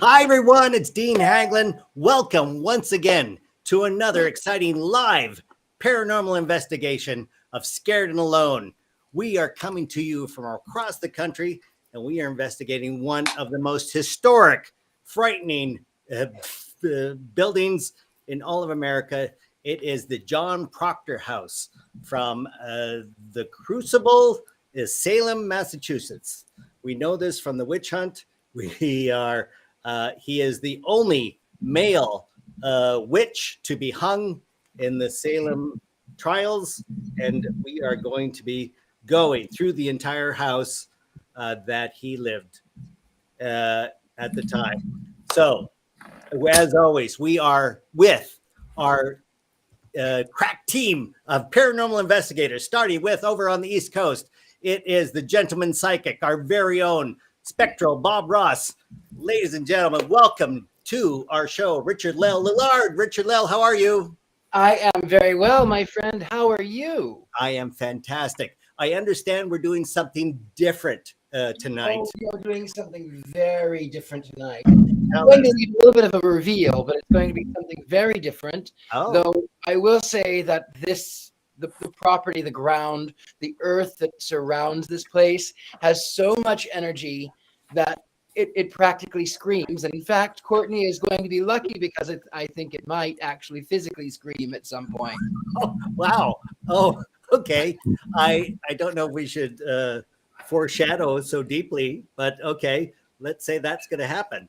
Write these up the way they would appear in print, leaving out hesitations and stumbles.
Hi, everyone. It's Dean Haglund. Welcome once again to another exciting live paranormal investigation of Scared and Alone. We are coming to you from across the country, and we are investigating one of the most historic, frightening buildings in all of America. It is the John Proctor House from the Crucible, Salem, Massachusetts. We know this from the witch hunt. He is the only male witch to be hung in the Salem trials, and we are going to be going through the entire house that he lived at the time. So, as always, we are with our crack team of paranormal investigators, starting with over on the East Coast. It is the gentleman psychic, our very own spectral Bob Ross. Ladies and gentlemen, welcome to our show, Richard-Lael. Lillard, Richard-Lael, how are you? I am very well, my friend. How are you? I am fantastic. I understand we're doing something different tonight. Oh, we are doing something very different tonight. I'm going to leave a little bit of a reveal, but it's going to be something very different. Oh. Though I will say that the property, the ground, the earth that surrounds this place has so much energy that it practically screams. And in fact, Courtney is going to be lucky because I think it might actually physically scream at some point. Oh, wow. Oh, okay. I don't know if we should foreshadow so deeply, but okay. Let's say that's going to happen.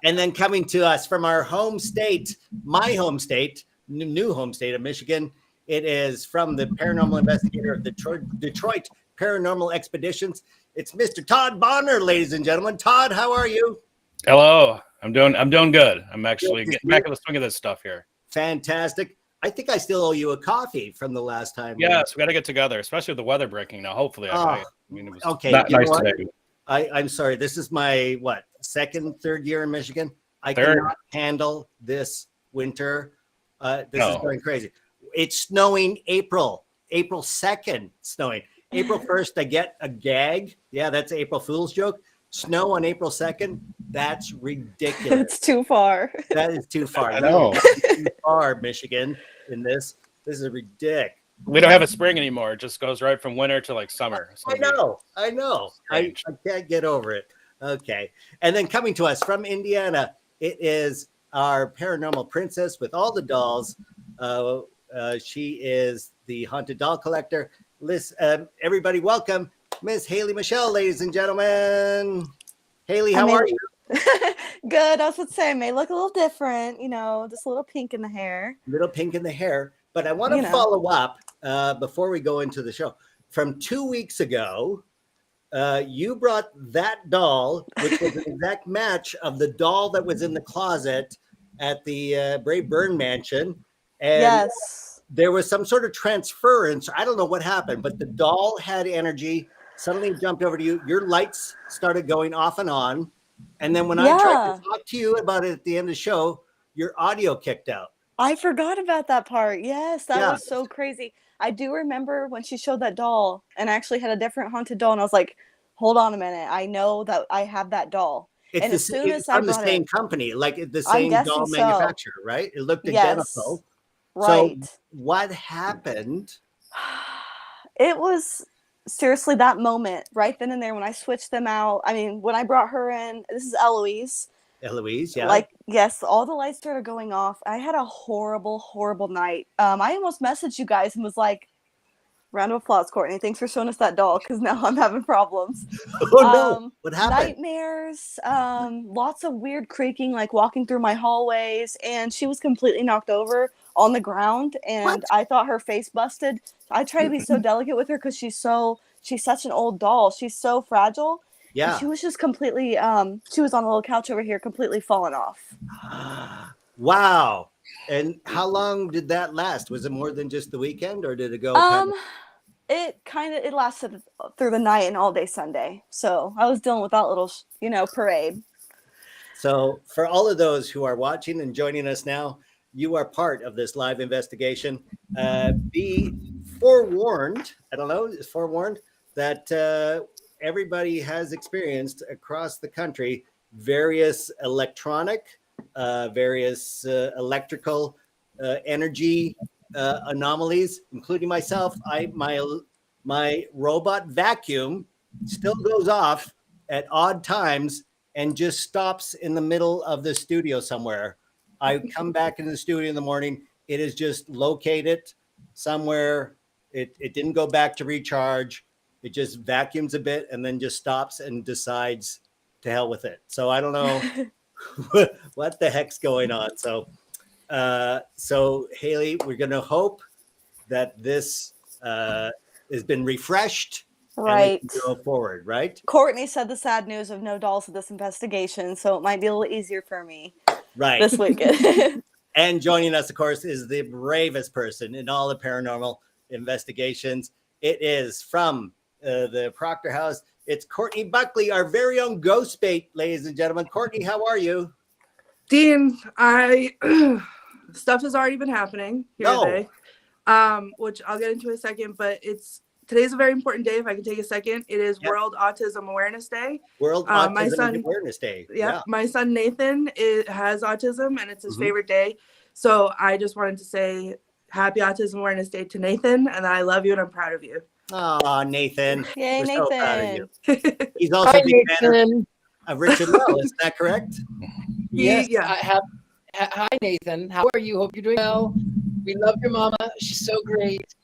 And then coming to us from our home state, my home state, new home state of Michigan, it is from the paranormal investigator of Detroit Paranormal Expeditions. It's Mr. Todd Bonner, ladies and gentlemen. Todd, how are you? Hello. I'm doing good. I'm actually getting back in the swing of this stuff here. Fantastic. I think I still owe you a coffee from the last time. Yes, we got to get together, especially with the weather breaking now. Hopefully, it was okay. Not nice today. I'm sorry. This is my third year in Michigan. I cannot handle this winter. This is going crazy. It's snowing April 2nd, snowing. April 1st, I get a gag. Yeah, that's April Fool's joke. Snow on April 2nd, that's ridiculous. It's too far. That is too far. I know. Too far, Michigan, in this. This is ridiculous. We don't have a spring anymore. It just goes right from winter to like summer. I know. I can't get over it. Okay. And then coming to us from Indiana, it is our paranormal princess with all the dolls. She is the haunted doll collector. Everybody welcome Miss Haley Michelle, ladies and gentlemen. Haley, how are you? Good. I was going to say, I may look a little different, just a little pink in the hair. Little pink in the hair. But I want to follow up before we go into the show. From 2 weeks ago, you brought that doll, which was an exact match of the doll that was in the closet at the Brave Byrne Mansion. And yes. There was some sort of transference. I don't know what happened, but the doll had energy. Suddenly jumped over to you. Your lights started going off and on. And then when I tried to talk to you about it at the end of the show, your audio kicked out. I forgot about that part. Yes, that was so crazy. I do remember when she showed that doll, and I actually had a different haunted doll, and I was like, hold on a minute. I know that I have that doll. It's and as soon as I from the same company, like the same doll manufacturer, right? It looked identical. Right. So what happened? It was seriously that moment right then and there when I switched them out. I mean, when I brought her in, this is Eloise. Eloise, yeah. Like, yes, all the lights started going off. I had a horrible, horrible night. I almost messaged you guys and was like, round of applause, Courtney. Thanks for showing us that doll, because now I'm having problems. Oh, no. What happened? Nightmares, lots of weird creaking, like walking through my hallways, and she was completely knocked over on the ground, and I thought her face busted. I try to be so delicate with her because she's such an old doll. She's so fragile. Yeah. And she was just completely, she was on a little couch over here, completely fallen off. Wow. And how long did that last? Was it more than just the weekend, or did it go? It lasted through the night and all day Sunday. So I was dealing with that little, parade. So for all of those who are watching and joining us now, you are part of this live investigation. Be forewarned. I don't know, is forewarned that everybody has experienced across the country various electronic, various electrical energy anomalies, including myself. My robot vacuum still goes off at odd times and just stops in the middle of the studio somewhere. I come back into the studio in the morning. It is just located somewhere. It didn't go back to recharge. It just vacuums a bit and then just stops and decides to hell with it. So I don't know what the heck's going on. So Haley, we're going to hope that this has been refreshed. Right. And we can go forward, right? Courtney said the sad news of no dolls at this investigation, so it might be a little easier for me this weekend. And joining us, of course, is the bravest person in all the paranormal investigations. It is from the Proctor House. It's Courtney Buckley, our very own Ghost Bait, ladies and gentlemen. Courtney, how are you? Dean, stuff has already been happening here today, which I'll get into in a second, but today's a very important day. If I can take a second, it is World Autism Awareness Day. World Autism Awareness Day. Yeah, my son Nathan has autism, and it's his favorite day. So I just wanted to say happy Autism Awareness Day to Nathan, and I love you and I'm proud of you. Oh, Nathan. Yay, We're Nathan. so proud of you. He's also a big fan of Richard-Lael. Is that correct? Yes. Hi, Nathan. How are you? Hope you're doing well. We love your mama. She's so great.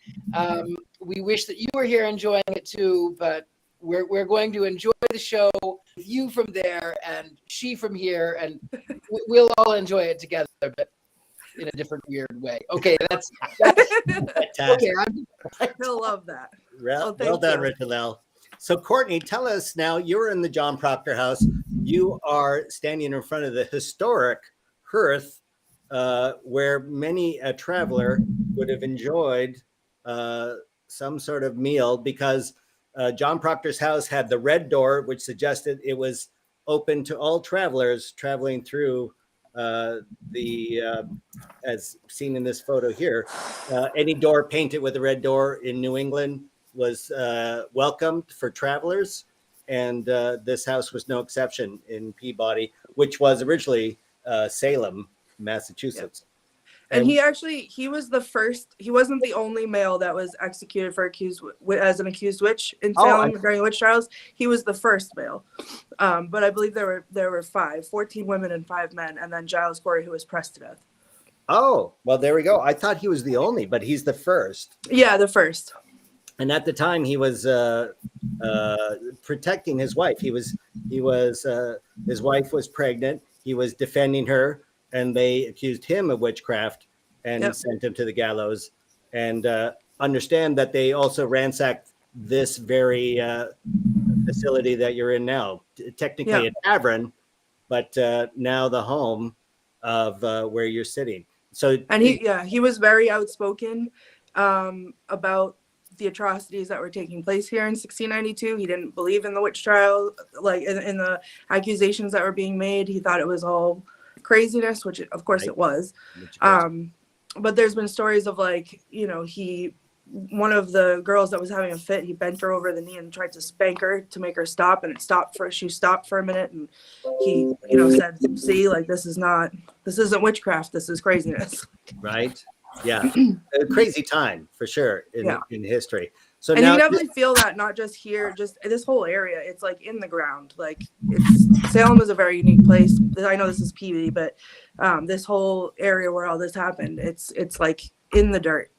We wish that you were here enjoying it too, but we're going to enjoy the show with you from there and she from here, and we'll all enjoy it together, but in a different weird way. Okay, that's fantastic. Okay, he'll love that. Well done, Richard-Lael. So, Courtney, tell us now, you're in the John Proctor House. You are standing in front of the historic hearth where many a traveler would have enjoyed some sort of meal, because John Proctor's house had the red door, which suggested it was open to all travelers traveling through as seen in this photo here. Any door painted with a red door in New England was welcomed for travelers, and this house was no exception in Peabody, which was originally Salem, Massachusetts. And he was the first. He wasn't the only male that was executed for as an accused witch in Salem during the witch trials. He was the first male, but I believe there were 14 women and 5 men, and then Giles Corey, who was pressed to death. Oh, well, there we go. I thought he was the only, but he's the first. Yeah, the first. And at the time, he was protecting his wife. His wife was pregnant. He was defending her, and they accused him of witchcraft and sent him to the gallows. And understand that they also ransacked this very facility that you're in now, technically a tavern, but now the home of where you're sitting. So, and he was very outspoken about the atrocities that were taking place here in 1692. He didn't believe in the witch trial, like in the accusations that were being made. He thought it was all craziness, which of course it was. But there's been stories of, like, one of the girls that was having a fit, he bent her over the knee and tried to spank her to make her stop, and she stopped for a minute, and he said, see, like, this isn't witchcraft, this is craziness. Right. Yeah. A crazy time for sure in history. So and now you definitely feel that, not just here, just this whole area. It's like in the ground. Like, Salem is a very unique place. I know this is Peabody, but this whole area where all this happened, it's like in the dirt.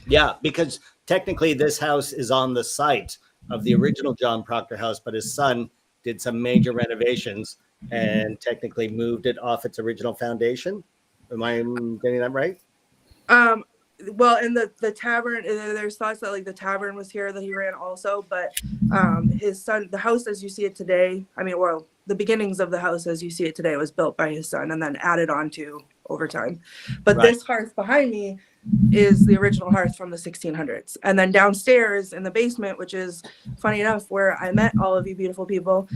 Yeah, because technically this house is on the site of the original John Proctor House, but his son did some major renovations and technically moved it off its original foundation. Am I getting that right? Well, in the tavern, there's thoughts that, like, the tavern was here that he ran also, but his son, the house as you see it today, the beginnings of the house as you see it today was built by his son and then added on to over time. But this hearth behind me is the original hearth from the 1600s. And then downstairs in the basement, which is funny enough where I met all of you beautiful people,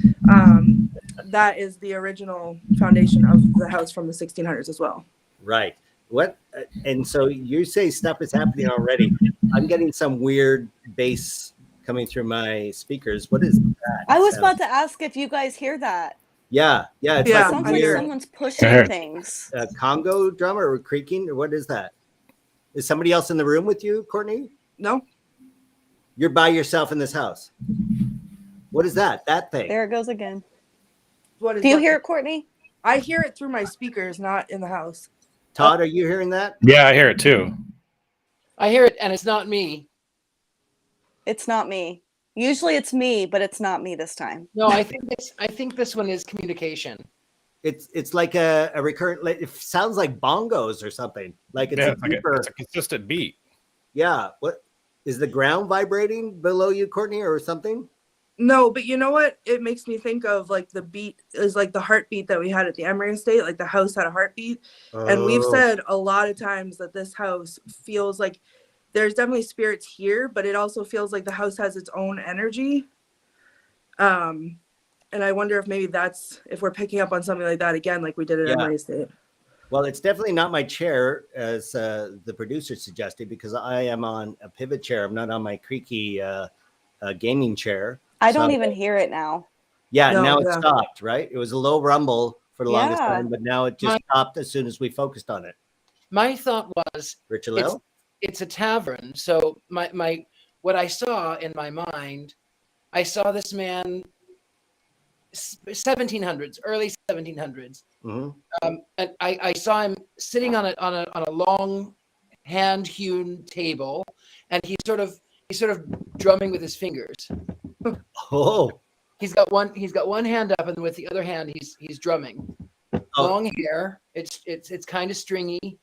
that is the original foundation of the house from the 1600s as well. Right. What? And so you say stuff is happening already. I'm getting some weird bass coming through my speakers. What is that? I was about to ask if you guys hear that. Yeah, it's Yeah, like Sounds a like weird someone's pushing heard- things. Congo drum or creaking, or what is that? Is somebody else in the room with you, Courtney? No, You're by yourself in this house. What is that? That thing? There it goes again. what is? Do you what- hear it, Courtney? I hear it through my speakers, not in the house. Todd, are you hearing that? Yeah, I hear it too. I hear it, and it's not me. It's not me. Usually it's me, but it's not me this time. No, I think this one is communication. It's like a recurrent. It sounds like bongos or something. Like it's Yeah, a it's like deeper. it's a consistent beat. Yeah. What is the ground vibrating below you, Courtney, or something? No, but you know what? It makes me think of like the beat is like the heartbeat that we had at the Emory estate. Like the house had a heartbeat. And we've Oh. said a lot of times that this house feels like there's definitely spirits here, but it also feels like the house has its own energy. And I wonder if maybe that's if we're picking up on something like that again, like we did at Yeah. Emory estate. Well, it's definitely not my chair, as the producer suggested, because I am on a pivot chair. I'm not on my creaky gaming chair. I don't So- even hear it now. Yeah, No, now it yeah. stopped, right? It was a low rumble for the longest Yeah. time, but now it just stopped as soon as we focused on it. My thought was Richard-Lael? it's a tavern. So my what I saw in my mind, I saw this man 1700s, early 1700s. Mhm. And I saw him sitting on a long hand hewn table, and he's sort of drumming with his fingers. Oh, He's got one hand up, and with the other hand he's drumming. Oh. Long hair. It's kind of stringy.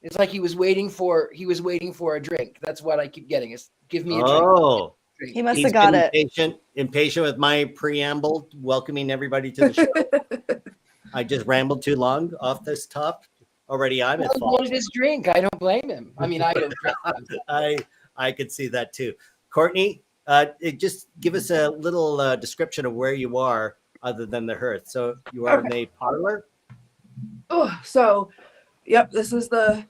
It's like he was waiting for a drink. That's what I keep getting. Is give me a drink. oh. Drink. He must He's have got been it. impatient with my preamble, welcoming everybody to the show. I just rambled too long off this top. Already I'm at He fault. wanted his drink. I don't blame him. I mean, I don't. I could see that too. Courtney, just give us a little description of where you are other than the hearth. So you are in the parlor? Oh, so yep, this is the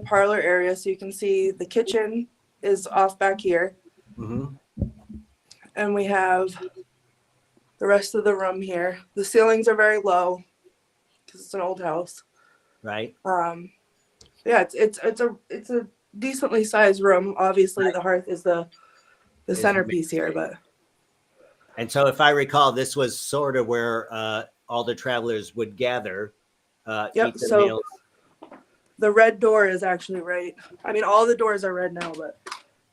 parlor area. So you can see the kitchen is off back here. Mm-hmm. And we have the rest of the room here. The ceilings are very low because it's an old house. Right. Yeah, it's a decently sized room. Obviously, the hearth is the centerpiece here, but And so if I recall, this was sort of where all the travelers would gather, Yep, eat their so- meals. the red door is actually right. I mean, all the doors are red now, but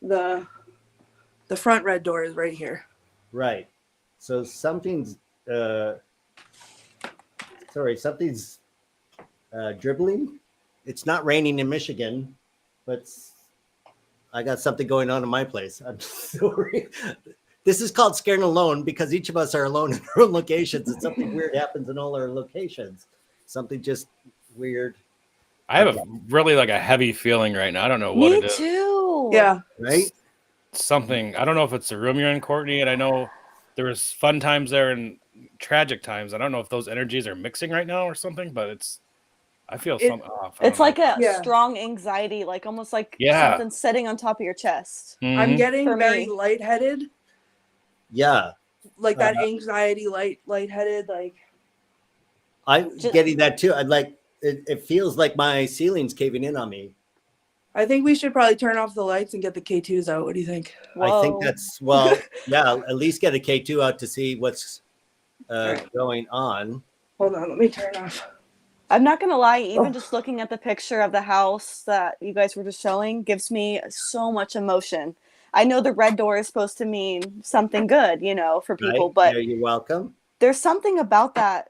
the front red door is right here. Right. So something's dribbling. It's not raining in Michigan, but I got something going on in my place. I'm sorry. This is called Scared and Alone because each of us are alone in our own locations and something weird happens in all our locations. Something just weird. I have a heavy feeling right now. I don't know what Me it is. too. Yeah. Right? Something. I don't know if it's the room you're in, Courtney, and I know there was fun times there and tragic times. I don't know if those energies are mixing right now or something, but I feel something off. It's like a Yeah. strong anxiety, like almost like Yeah. something sitting on top of your chest. I'm getting For very me. lightheaded, Yeah. like that anxiety, lightheaded, like. I'm getting that too. I'd like it feels like my ceiling's caving in on me. I think we should probably turn off the lights and get the K2s out. What do you think? I think Whoa. that's yeah, at least get a K2 out to see what's going on. Hold on, let me turn off. I'm not gonna lie, even Oh. just looking at the picture of the house that you guys were just showing gives me so much emotion. I know the red door is supposed to mean something good, for people, Right? but Yeah, you're welcome. there's something about that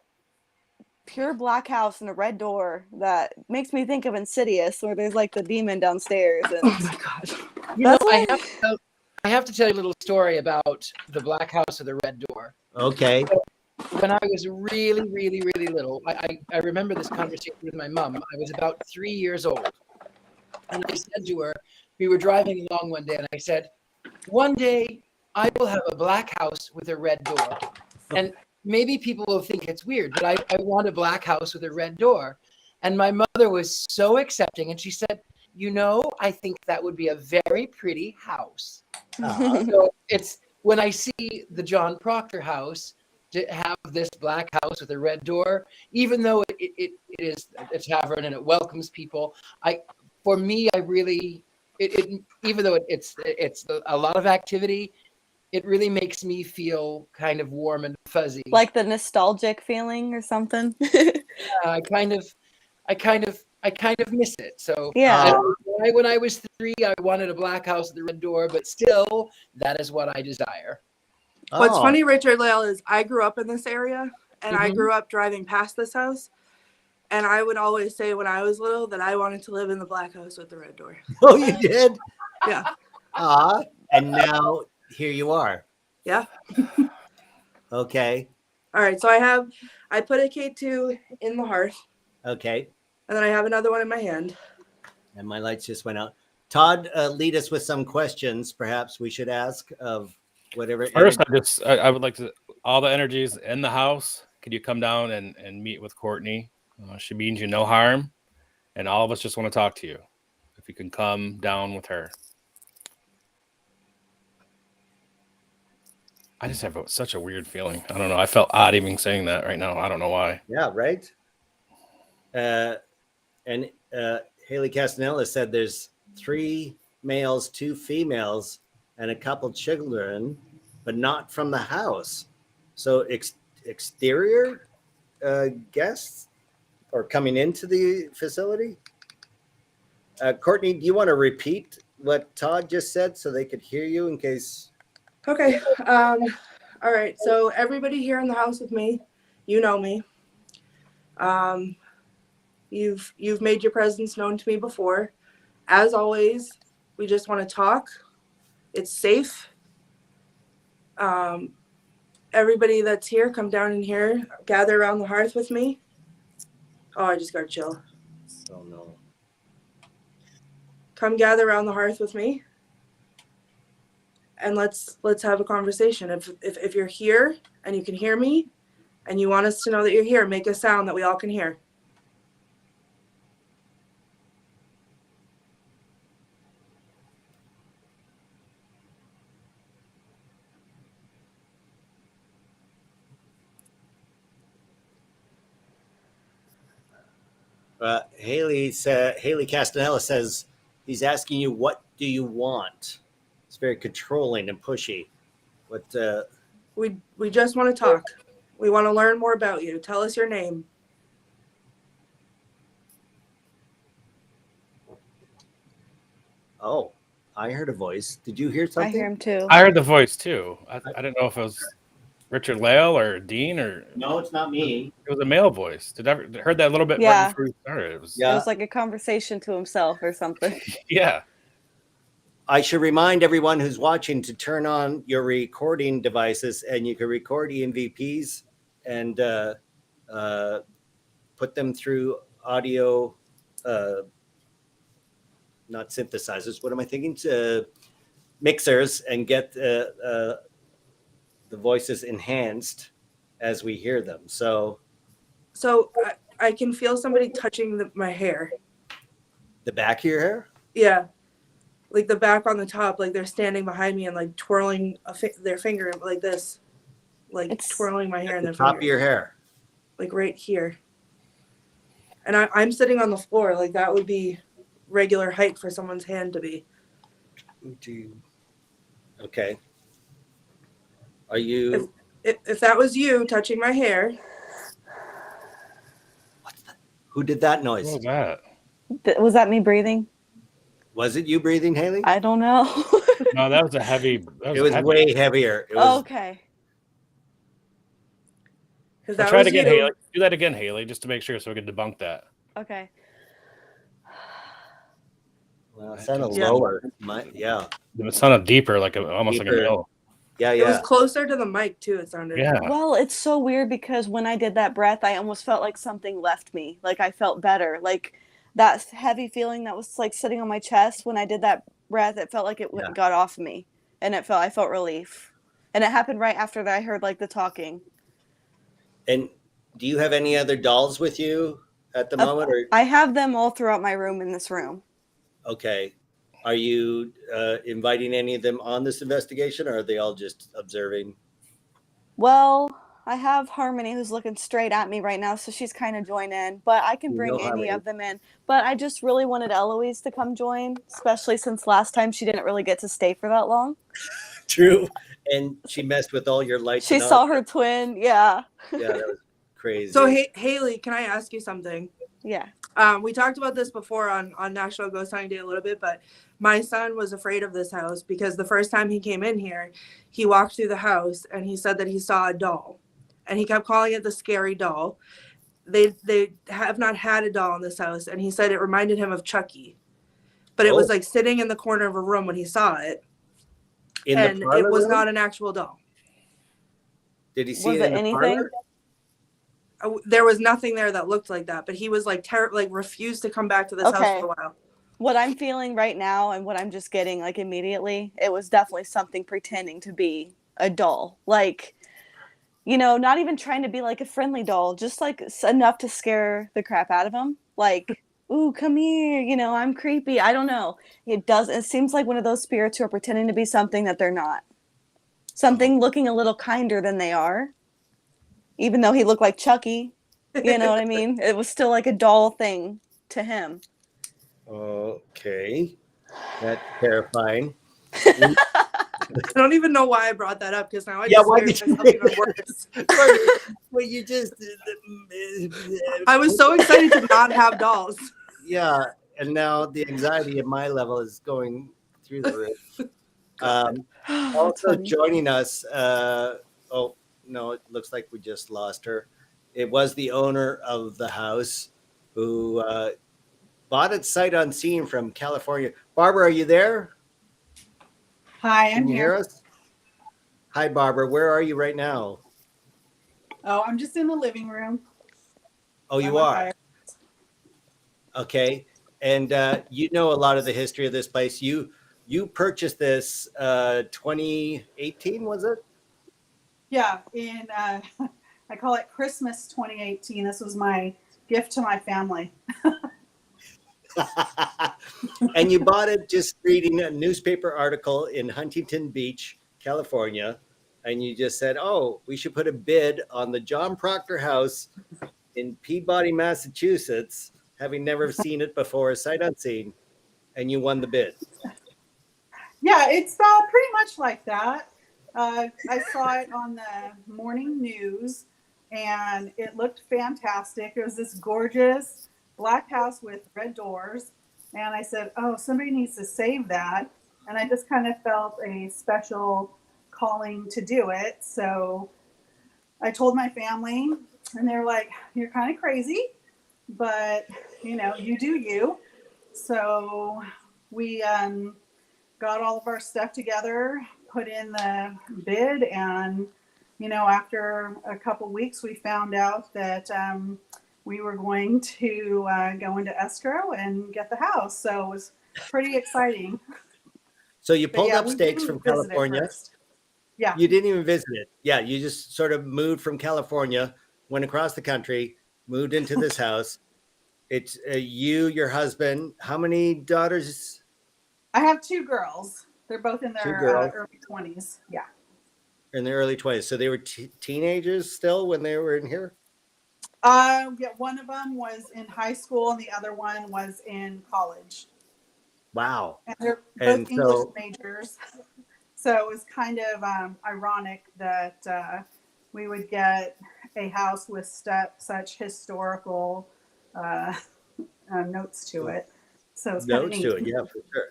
pure black house and a red door that makes me think of Insidious, where there's like the demon downstairs. And Oh my god. You know, That's I why- have to tell you a little story about the black house or the red door. Okay. When I was really, really, really little, I remember this conversation with my mom. I was about 3 years old. And I said to her, we were driving along one day, and I said, one day I will have a black house with a red door. And maybe people will think it's weird, but I want a black house with a red door. And my mother was so accepting, and she said, I think that would be a very pretty house. So it's when I see the John Proctor House, to have this black house with a red door, even though it is a tavern and it welcomes people. For me, I really, even though it's a lot of activity, it really makes me feel kind of warm and fuzzy. Like the nostalgic feeling or something. I kind of miss it. So Yeah. when I was 3, I wanted a black house with a red door, but still, that is what I desire. What's Oh, funny, Richard-Lael, is I grew up in this area, and I Mhm. grew up driving past this house. And I would always say when I was little that I wanted to live in the black house with the red door. Oh, you did? Yeah. And now here you are. Yeah. Okay. All right. So I put a K2 in the hearth, Okay. and then I have another one in my hand. And my lights just went out. Todd, lead us with some questions. Perhaps we should ask of whatever. First, I would like to, all the energies in the house, could you come down and meet with Courtney? She means you no harm, and all of us just want to talk to you. If you can come down with her. I just have such a weird feeling. I don't know. I felt odd even saying that right now. I don't know why. Yeah, right. And Haley Castanella said there's 3 males, 2 females, and a couple children, but not from the house. So exterior guests or coming into the facility. Courtney, do you want to repeat what Todd just said so they could hear you in case? Okay. All right. So everybody here in the house with me, you know me. You've made your presence known to me before. As always, we just want to talk. It's safe. Everybody that's here, come down in here, gather around the hearth with me. Oh, I just got chill. Oh no. Come gather around the hearth with me. And let's have a conversation. If you're here and you can hear me and you want us to know that you're here, make a sound that we all can hear. Haley Castanella says he's asking you, what do you want? It's very controlling and pushy. What? We just want to talk. We want to learn more about you. Tell us your name. Oh, I heard a voice. Did you hear I something? hear him too. I heard the voice too. I didn't know if it was Richard-Lael or Dean or. No, it's not me. It was a male voice. Heard that a little bit Yeah. right before we started. It was It was like a conversation to himself or something. yeah. I should remind everyone who's watching to turn on your recording devices, and you can record EMVPs and put them through audio, not synthesizers. What am I thinking? Mixers, and get the voices enhanced as we hear them. So I can feel somebody touching my hair. the back of your hair? Yeah. Like the back on the top, like they're standing behind me and like twirling their finger like this, like It's twirling my hair in The their top finger, of your hair. like right here. And I'm sitting on the floor, like that would be regular height for someone's hand to be. Okay. Are you? If that was you touching my hair, Who did that What noise? was that? Was that me breathing? Was it you breathing, Haley? I don't know. No, that was a heavy. It was heavy. way heavier. It was, Okay. because that Try it was again, you. Haley. Do that again, Haley, just to make sure so we can debunk that. Okay. Well, it sounded Yeah. lower. Yeah. It sounded deeper, almost like a Deeper. male. Yeah. It was Yeah. closer to the mic too. It sounded. Yeah. Well, it's so weird because when I did that breath, I almost felt like something left me. Like I felt better. Like that heavy feeling that was like sitting on my chest when I did that breath, it felt like it Yeah. got off me, and I felt relief. And it happened right after that I heard like the talking. And do you have any other dolls with you at the moment? Or I have them all throughout my room in this room. okay, are you inviting any of them on this investigation, or are they all just observing? Well, I have Harmony who's looking straight at me right now, so she's kind of joined in. But I can You bring know any Harmony. of them in. But I just really wanted Eloise to come join, especially since last time she didn't really get to stay for that long. True. And she messed with all your lights. She and all saw that. her twin. Yeah. Yeah, that was crazy. So Haley, can I ask you something? Yeah. We talked about this before on National Ghost Hunting Day a little bit, but my son was afraid of this house because the first time he came in here, he walked through the house and he said that he saw a doll, and he kept calling it the scary doll. They have not had a doll in this house, and he said it reminded him of Chucky, but it was like sitting in the corner of a room when he saw it, and it was not an actual doll. Did he see Was it it in the anything? parlor? There was nothing there that looked like that, but he was like refused to come back to this house for a while. What I'm feeling right now and what I'm just getting like immediately, it was definitely something pretending to be a doll. Like, you know, not even trying to be like a friendly doll, just like enough to scare the crap out of him. Like, ooh, come here, you know, I'm creepy. I don't know. It seems like one of those spirits who are pretending to be something that they're not. Something looking a little kinder than they are. Even though he looked like Chucky, you know what I mean? It was still like a doll thing to him. Okay. That's terrifying. I don't even know why I brought that up, because now I Yeah, why did myself even worse. Well, you just. I was so excited to not have dolls. Yeah, and now the anxiety of my level is going through the roof. Also joining us. Oh no, it looks like we just lost her. It was the owner of the house who bought it sight unseen from California. Barbara, are you there? Hi, I'm Can you here. hear us? Hi, Barbara. Where are you right now? Oh, I'm just in the living room. Oh, you I'm on are? fire. Okay. And you know a lot of the history of this place. You purchased this 2018, was it? Yeah, in I call it Christmas 2018. This was my gift to my family. And you bought it just reading a newspaper article in Huntington Beach, California. And you just said, oh, we should put a bid on the John Proctor House in Peabody, Massachusetts, having never seen it before, sight unseen. And you won the bid. Yeah, it's pretty much like that. I saw it on the morning news, and it looked fantastic. It was this gorgeous black house with red doors. And I said, oh, somebody needs to save that. And I just kind of felt a special calling to do it. So I told my family, and they're like, you're kind of crazy, but you know, you do you. So we got all of our stuff together, put in the bid, and you know, after a couple weeks, we found out that we were going to go into escrow and get the house. So it was pretty exciting. So you But pulled yeah, up we stakes didn't from visit it California. first. Yeah. You didn't even visit it. Yeah, you just sort of moved from California, went across the country, moved into this house. It's you, your husband. How many daughters? I have two girls. They're both in their early 20s. Yeah. In their early 20s. So they were teenagers still when they were in here? Yeah, one of them was in high school and the other one was in college. Wow. And they're both English majors. So it was kind of ironic that we would get a house with such historical notes to it. So it's kind of neat. To it, yeah, for sure.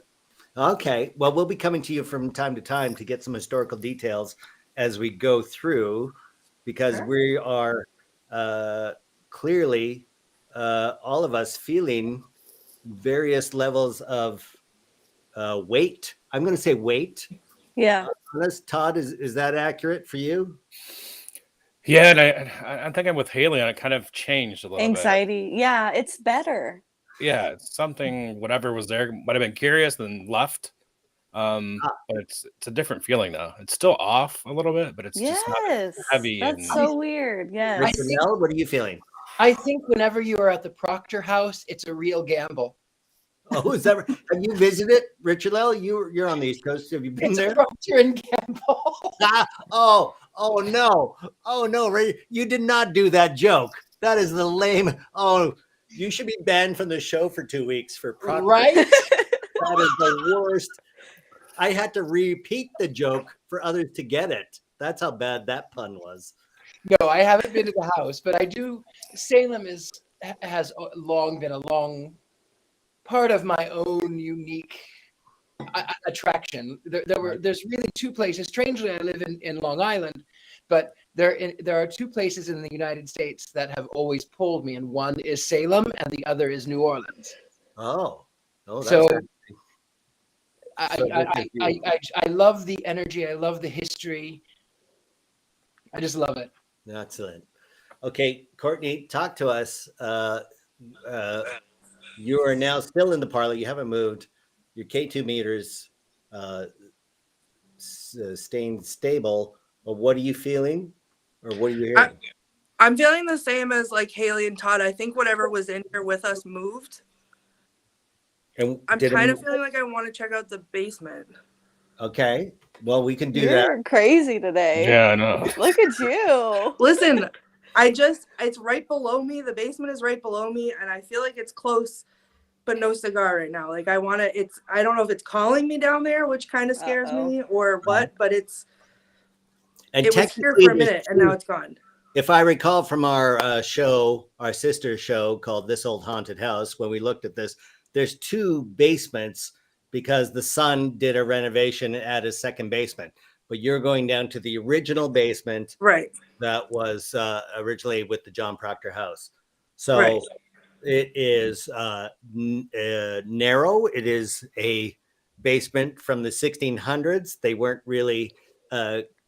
Okay. Well, we'll be coming to you from time to time to get some historical details as we go through, because we are clearly all of us feeling various levels of weight. I'm going to say weight. Yeah. Todd, is that accurate for you? Yeah, and I think I'm with Haley on it. Kind of changed a little Anxiety. bit. Yeah, it's better. Yeah, it's something, whatever was there might have been curious and left. But it's a different feeling now. It's still off a little bit, but it's just not heavy. That's so weird. Yes. Richard-Lael, what are you feeling? I think whenever you are at the Proctor House, it's a real gamble. Oh, is that? Have you visited Richard-Lael? You're on the East Coast. Have you been there? Procter and Gamble. Oh no. Oh no, Ray. You did not do that joke. That is the lame. Oh, you should be banned from the show for 2 weeks for Proctor. Right? That is the worst. I had to repeat the joke for others to get it. That's how bad that pun was. No, I haven't been to the house, but I do. Salem has long been a long part of my own unique attraction. There's really two places. Strangely, I live in Long Island, but there are two places in the United States that have always pulled me, and one is Salem, and the other is New Orleans. Oh, that's So very- I love the energy. I love the history. I just love it. Excellent. Okay, Courtney, talk to us. You are now still in the parlor. You haven't moved. Your K2 meters staying stable. But what are you feeling, or what are you hearing? I'm feeling the same as like Haley and Todd. I think whatever was in here with us moved. And I'm did it kind of move? feeling like I want to check out the basement. Okay. Well, we can do that. You're crazy today. Yeah, I know. Look at you. Listen, it's right below me. The basement is right below me, and I feel like it's close, but no cigar right now. Like I don't know if it's calling me down there, which kind of scares me, or what, but it And was here technically, for a minute, and now it's gone. if I recall from our show, our sister show called This Old Haunted House, when we looked at this, there's 2 basements because the son did a renovation at his second basement. But you're going down to the original basement Right. that was originally with the John Proctor House. So Right. it is narrow. It is a basement from the 1600s. They weren't really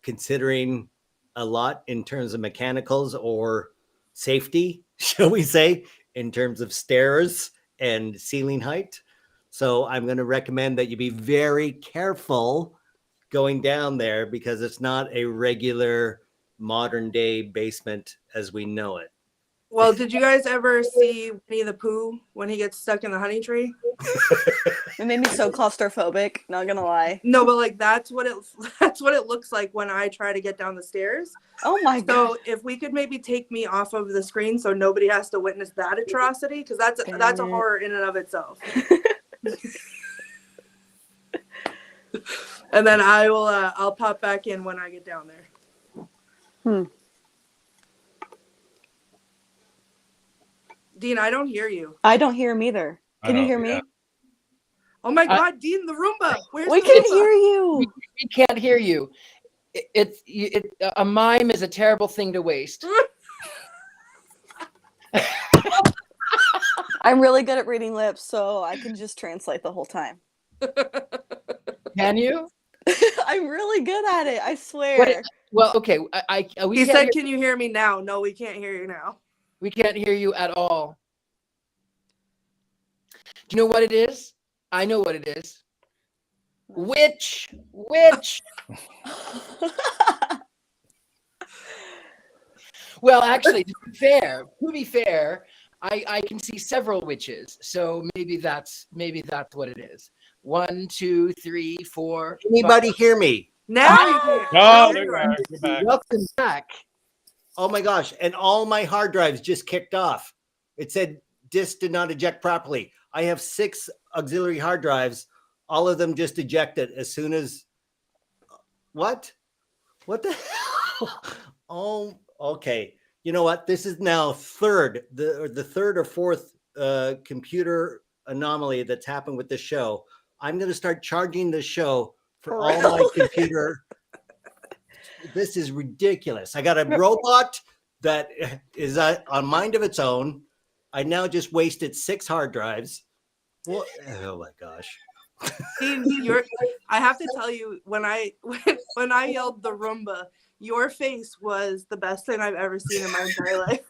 considering a lot in terms of mechanicals or safety, shall we say, in terms of stairs and ceiling height. So I'm going to recommend that you be very careful going down there because it's not a regular modern day basement as we know it. Well, did you guys ever see Winnie the Pooh when he gets stuck in the honey tree? It made me so claustrophobic, not gonna lie. No, but like that's what it looks like when I try to get down the stairs. Oh my god. So if we could maybe take me off of the screen so nobody has to witness that atrocity, because that's a horror in and of itself. And then I'll pop back in when I get down there. Dean, I don't hear you. I don't hear him either. Can you hear me? Yeah. Oh my God, Dean, the Roomba. Where's We the can Roomba? hear you. We can't hear you. A mime is a terrible thing to waste. I'm really good at reading lips, so I can just translate the whole time. Can you? I'm really good at it, I swear. Well, okay. He said, "Can you hear me now?" No, we can't hear you now. We can't hear you at all. Do you know what it is? I know what it is. Witch. Well, actually, to be fair, I can see several witches, so maybe that's what it is. 1, 2, 3, 4. Anybody hear me? Now you can. Oh, there you are. You're back. Welcome back. Oh my gosh. And all my hard drives just kicked off. It said disk did not eject properly. I have 6 auxiliary hard drives. All of them just ejected as soon as what the hell? Oh, okay. You know what? This is now the third or fourth computer anomaly that's happened with the show. I'm going to start charging the show for all my computer. This is ridiculous. I got a robot that is on mind of its own. I now just wasted 6 hard drives. What? Oh my gosh. I have to tell you, when I yelled the Roomba, your face was the best thing I've ever seen in my entire life.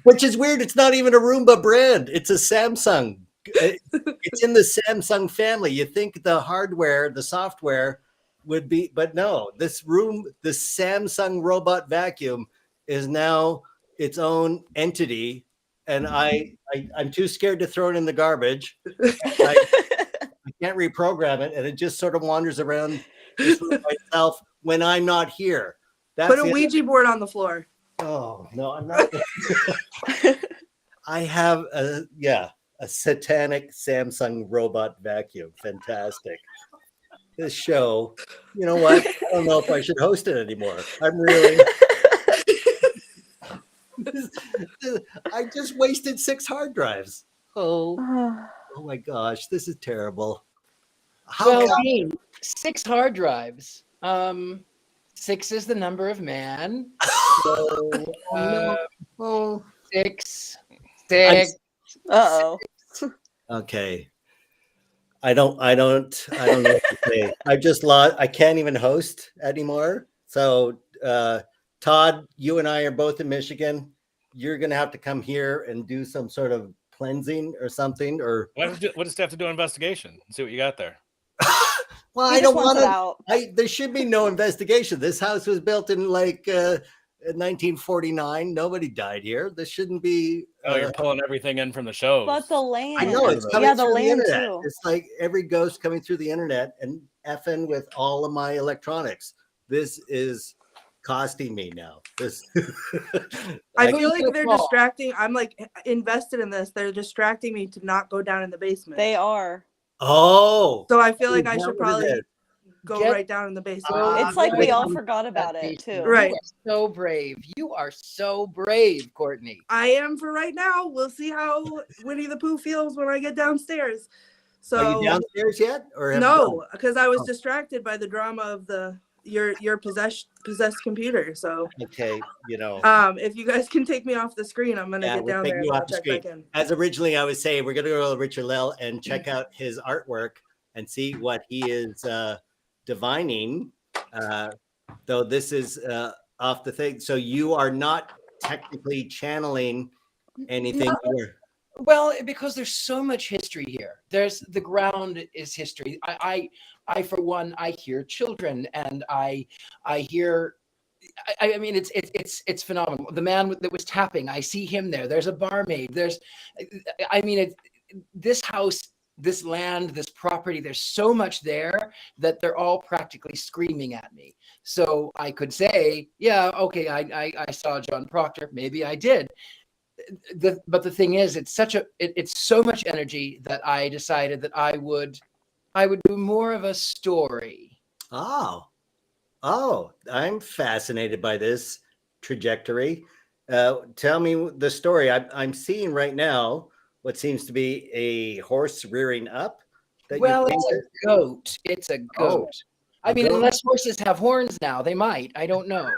Which is weird. It's not even a Roomba brand. It's a Samsung. It's in the Samsung family. You think the hardware, the software would be, but no, the Samsung robot vacuum is now its own entity. And I'm too scared to throw it in the garbage. I can't reprogram it. And it just sort of wanders around this room by itself when I'm not here. That's Put a the- Ouija board on the floor. Oh no, I'm not. I have a satanic Samsung robot vacuum. Fantastic. This show, you know what? I don't know if I should host it anymore. I'm really. I just wasted 6 hard drives. Oh my gosh, this is terrible. How Well, come? Dean, 6 hard drives. 6 is the number of man. So, Oh, 6, 6. Uh-oh. okay. I don't know what to say. I just lost. I can't even host anymore. So, Todd, you and I are both in Michigan. You're gonna have to come here and do some sort of cleansing or something. Or What does it have to do an investigation? See what you got there. well, He I just don't wants want it out. There should be no investigation. This house was built in like 1949. Nobody died here. This shouldn't be. Oh, you're pulling everything in from the shows. But the land. I know it's coming Yeah, the through the land internet. too. It's like every ghost coming through the internet and effing with all of my electronics. This is costing me now. This. I I- feel like they're Small. distracting. I'm like invested in this. They're distracting me to not go down in the basement. They are. oh, So I feel like is I that should what it probably is? go Get- right down in the basement. It's like we all Right. forgot about it too. Right. You are so brave. You are so brave, Courtney. I am for right now. We'll see how Winnie the Pooh feels when I get downstairs. So Are you downstairs yet? Or have you no, because I was Oh. distracted by the drama of your possessed computer. So done? Okay, if you guys can take me off the screen, I'm gonna Yeah, get we'll down take there and you I'll off the check back screen. in. As originally I was saying, we're gonna go to Richard-Lael and check out his artwork and see what he is divining. Though this is off the thing. So you are not technically channeling anything. Here. Well, because there's so much history here. There's the ground is history. I for one, I hear children, and I hear. I mean, it's phenomenal. The man that was tapping, I see him there. There's a barmaid. I mean, this house, this land, this property. There's so much there that they're all practically screaming at me. So I could say, yeah, okay, I saw John Proctor. Maybe I did. But the thing is, it's so much energy that I decided that I would do more of a story. Oh, I'm fascinated by this trajectory. Tell me the story. I'm seeing right now what seems to be a horse rearing up. Well, it's a goat. It's a goat. I mean, goat. unless horses have horns now, they might. I don't know.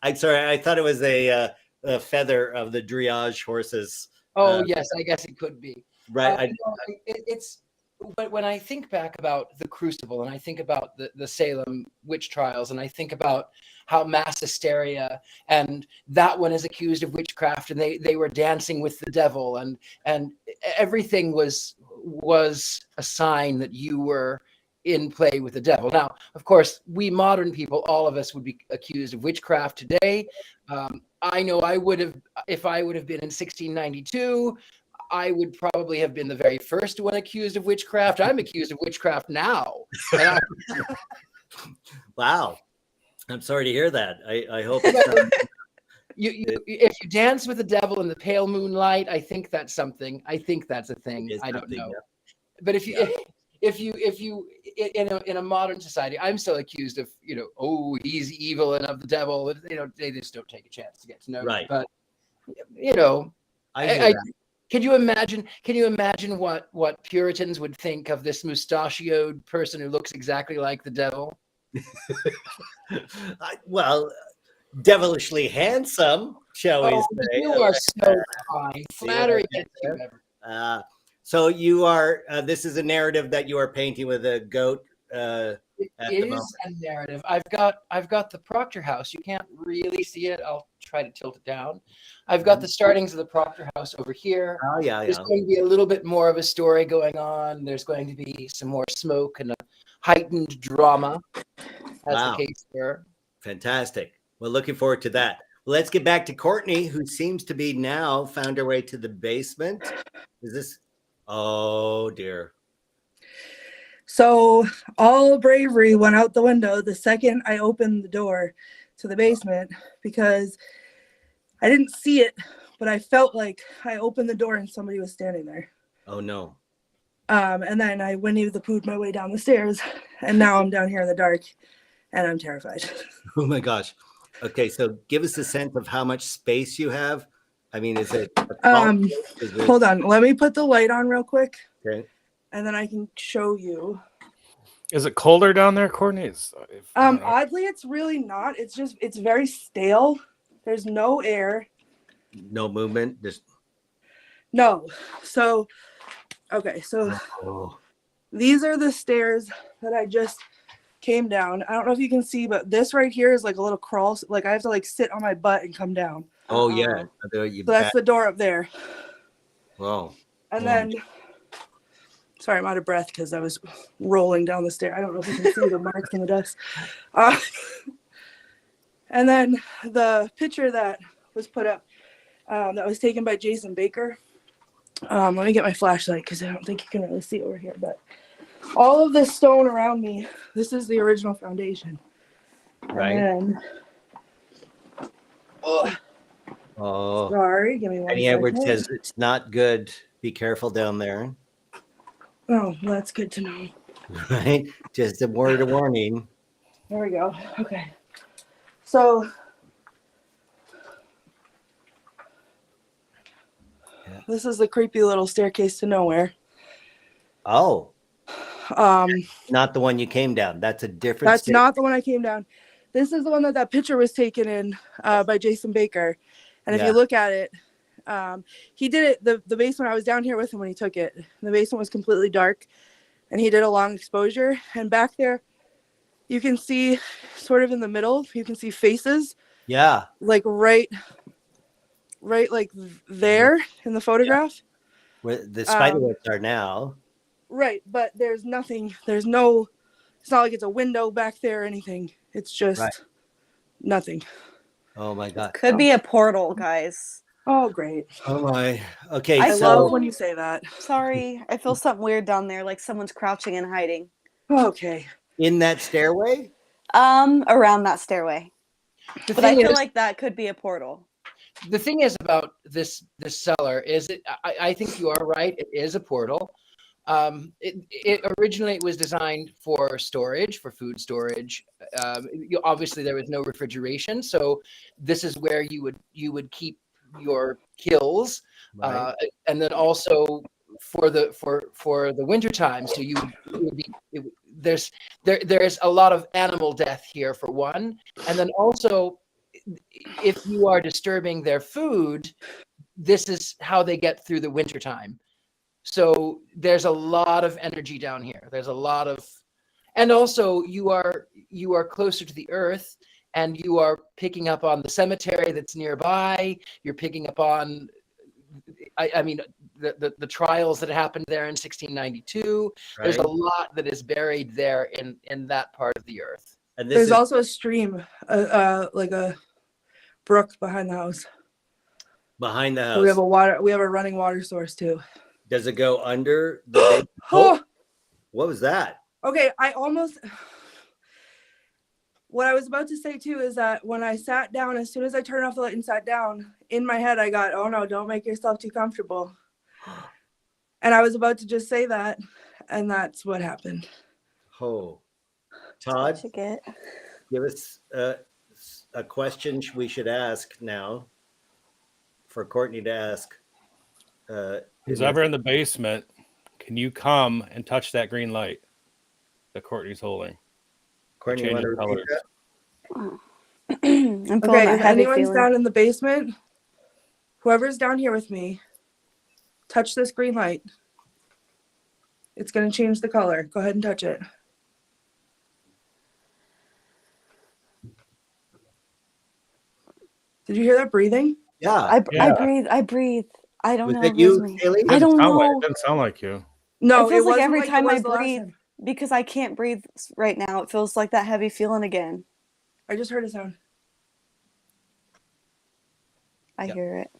I'm sorry. I thought it was a feather of the dressage horses. Oh, yes, I guess it could be. Right. But when I think back about the Crucible, and I think about the Salem Witch Trials, and I think about how mass hysteria, and that one is accused of witchcraft, and they were dancing with the devil, and everything was a sign that you were in play with the devil. Now, of course, we modern people, all of us would be accused of witchcraft today. I know I would have, if I would have been in 1692, I would probably have been the very first one accused of witchcraft. I'm accused of witchcraft now. Wow. I'm sorry to hear that. I hope it's not. If you dance with the devil in the pale moonlight, I think that's something. I think that's a thing. I don't know. Yeah. But if you in a modern society, I'm still accused of, oh, he's evil and of the devil. They just don't take a chance to get to know me. Right. But I hear that. can you imagine what Puritans would think of this mustachioed person who looks exactly like the devil? Well, devilishly handsome, shall we say? You are so kind. Flattery gets you everywhere. So you are. This is a narrative that you are painting with a goat. It at the is moment. a narrative. I've got the Proctor House. You can't really see it. I'll try to tilt it down. I've got the startings of the Proctor House over here. Oh yeah, There's yeah. going to be a little bit more of a story going on. There's going to be some more smoke and a heightened drama, as Wow. the case were. Fantastic. Well, looking forward to that. Well, let's get back to Courtney, who seems to be now found her way to the basement. Is this? Oh dear. So all bravery went out the window the second I opened the door. to the basement because I didn't see it, but I felt like I opened the door and somebody was standing there. Oh no. And then I Winnie the Pooh'd my way down the stairs, and now I'm down here in the dark, and I'm terrified. Oh my gosh. Okay, so give us a sense of how much space you have. I mean, is it a crawl space? Is it Hold on, let me put the light on real quick, okay? and then I can show you. Is it colder down there, Courtney? Oddly, it's really not. It's very stale. There's no air. No movement. Just No. So, okay. So these are the stairs that I just came down. I don't know if you can see, but this right here is like a little crawl. Like I have to like sit on my butt and come down. oh yeah. You So that's the door up there. Whoa. And then, sorry, I'm out of breath because I was rolling down the stair. I don't know if you can see the marks in the dust. And then the picture that was put up, that was taken by Jason Baker. Let me get my flashlight because I don't think you can really see over here. But all of this stone around me, this is the original foundation. Right. And then, Oh. sorry, give me one Any Edwards second. says it's not good. Be careful down there. Oh, well, that's good to know. Right. Just a word of warning. There we go. Okay. So this is the creepy little staircase to nowhere. Oh, Um, not the one you came down. That's a different. that's not the one I came down. This is the one that picture was taken in by Jason Baker. And if Yeah. you look at it, he did it, the basement, I was down here with him when he took it. The basement was completely dark and he did a long exposure. And back there, you can see sort of in the middle, you can see faces. Yeah. Like right like there in the photograph. Where the spiderwebs are now. Right, but there's nothing. There's no. It's not like it's a window back there or anything. It's just nothing. Oh my God. Could be a portal, guys. Oh, great. Oh my. Okay. I so love when you say that. Sorry, I feel something weird down there, like someone's crouching and hiding. Okay. in that stairway. Around that stairway. The But I thing feel is, like that could be a portal. the thing is about this cellar is I think you are right. It is a portal. It originally was designed for storage, for food storage. Obviously there was no refrigeration, so this is where you would keep your kills, Right. and then also for the winter time. So there's a lot of animal death here for one, and then also if you are disturbing their food, this is how they get through the winter time. So there's a lot of energy down here. There's a lot of, and also you are closer to the earth, and you are picking up on the cemetery that's nearby. You're picking up on, I mean, the trials that happened there in 1692. Right. There's a lot that is buried there in that part of the earth. And this There's is also a stream, like a brook behind the house. behind the So house. we have a running water source too. Does it go under the big Oh, What was that? okay. What I was about to say too is that when I sat down, as soon as I turned off the light and sat down, in my head I got, "Oh no, don't make yourself too comfortable." And I was about to just say that, and that's what happened. Oh, Todd, What you get? give us a question we should ask now for Courtney to ask. Who's ever in the basement, can you come and touch that green light that Courtney's holding? Courtney, you want to Changing repeat colors. that? I'm feeling Okay, that if heavy anyone's feeling. down in the basement, whoever's down here with me, touch this green light. It's going to change the color. Go ahead and touch it. Did you hear that breathing? Yeah. I Yeah. breathe. I don't Was know it if it was you, me. Haley? I don't It know. doesn't sound like you. No, It feels like wasn't every it time I was the last breathe, time. because I can't breathe right now, it feels like that heavy feeling again. I just heard a sound. I Yep. hear it.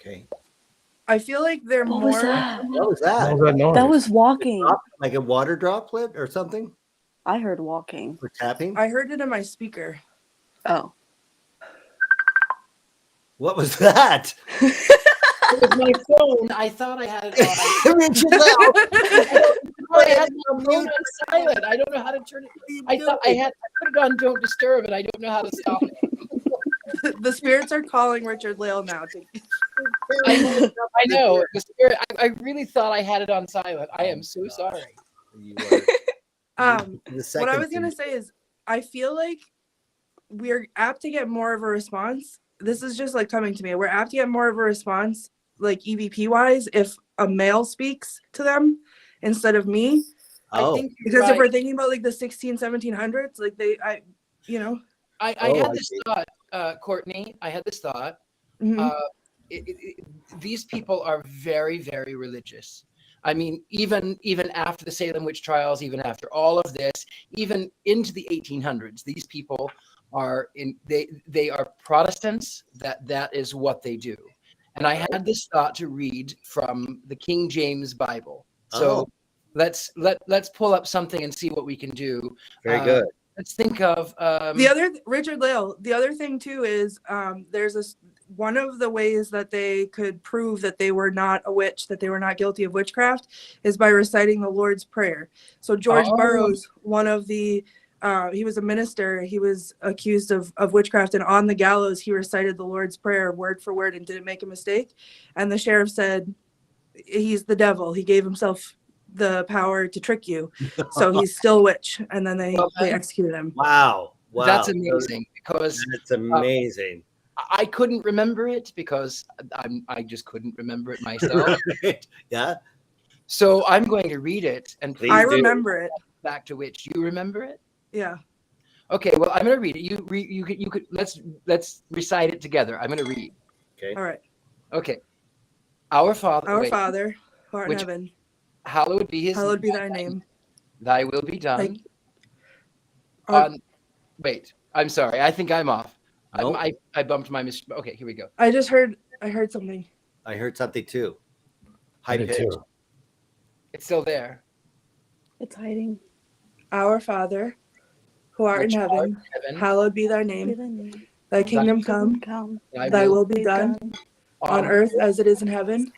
Okay. I feel like they're What more. was that? What was What that? was that noise? That was walking. Like a water droplet or something? I heard walking. Or tapping? I heard it in my speaker. Oh. What was that? It was my phone. I thought I had it on. Richard-Lael. I had my phone on silent. I don't know how to turn it. I thought I put it on Don't Disturb, and I don't know how to stop it. The spirits are calling Richard-Lael now. I know. The spirit. I really thought I had it on silent. I am so sorry. You were- the What second I was gonna thing- say is, I feel like we're apt to get more of a response. This is just like coming to me. We're apt to get more of a response, like EVP wise, if a male speaks to them instead of me. Oh, I think Because right. if we're thinking about like the 1700s, like I I Oh, had I this see. thought, Courtney. I had this thought. mhm. These people are very, very religious. I mean, even after the Salem Witch Trials, even after all of this, even into the 1800s, these people are they are Protestants. That is what they do. And I had this thought to read from the King James Bible. So Oh. let's pull up something and see what we can do. very good. Let's think of The other Richard-Lael. The other thing too is there's this one of the ways that they could prove that they were not a witch, that they were not guilty of witchcraft, is by reciting the Lord's Prayer. So George Oh. Burroughs, one of the he was a minister. He was accused of witchcraft, and on the gallows he recited the Lord's Prayer word for word and didn't make a mistake. And the sheriff said, "He's the devil. He gave himself the power to trick you, so he's still a witch." And then they executed him. Wow. Wow. that's amazing because That's amazing. I couldn't remember it because I just couldn't remember it myself. Right. Yeah. So I'm going to read it and Please I do. remember it. back to which you remember it. Yeah. Okay, well I'm going to read it. You could let's recite it together. I'm going to read. Okay. All right. Okay. Our Father, Our wait, Father, who art in Which- heaven, hallowed be his hallowed be thy name. Thy will be done. Like, on- Wait, I'm sorry. I think I'm off. Nope. I bumped my Okay, here we go. I heard something. I heard something too. High I did pitch. too. It's still there. It's hiding. Our Father, who art in Which art heaven, in heaven, hallowed be thy Be name. thy name. Thy kingdom Kingdom come, come. thy will be done on earth as it is in heaven.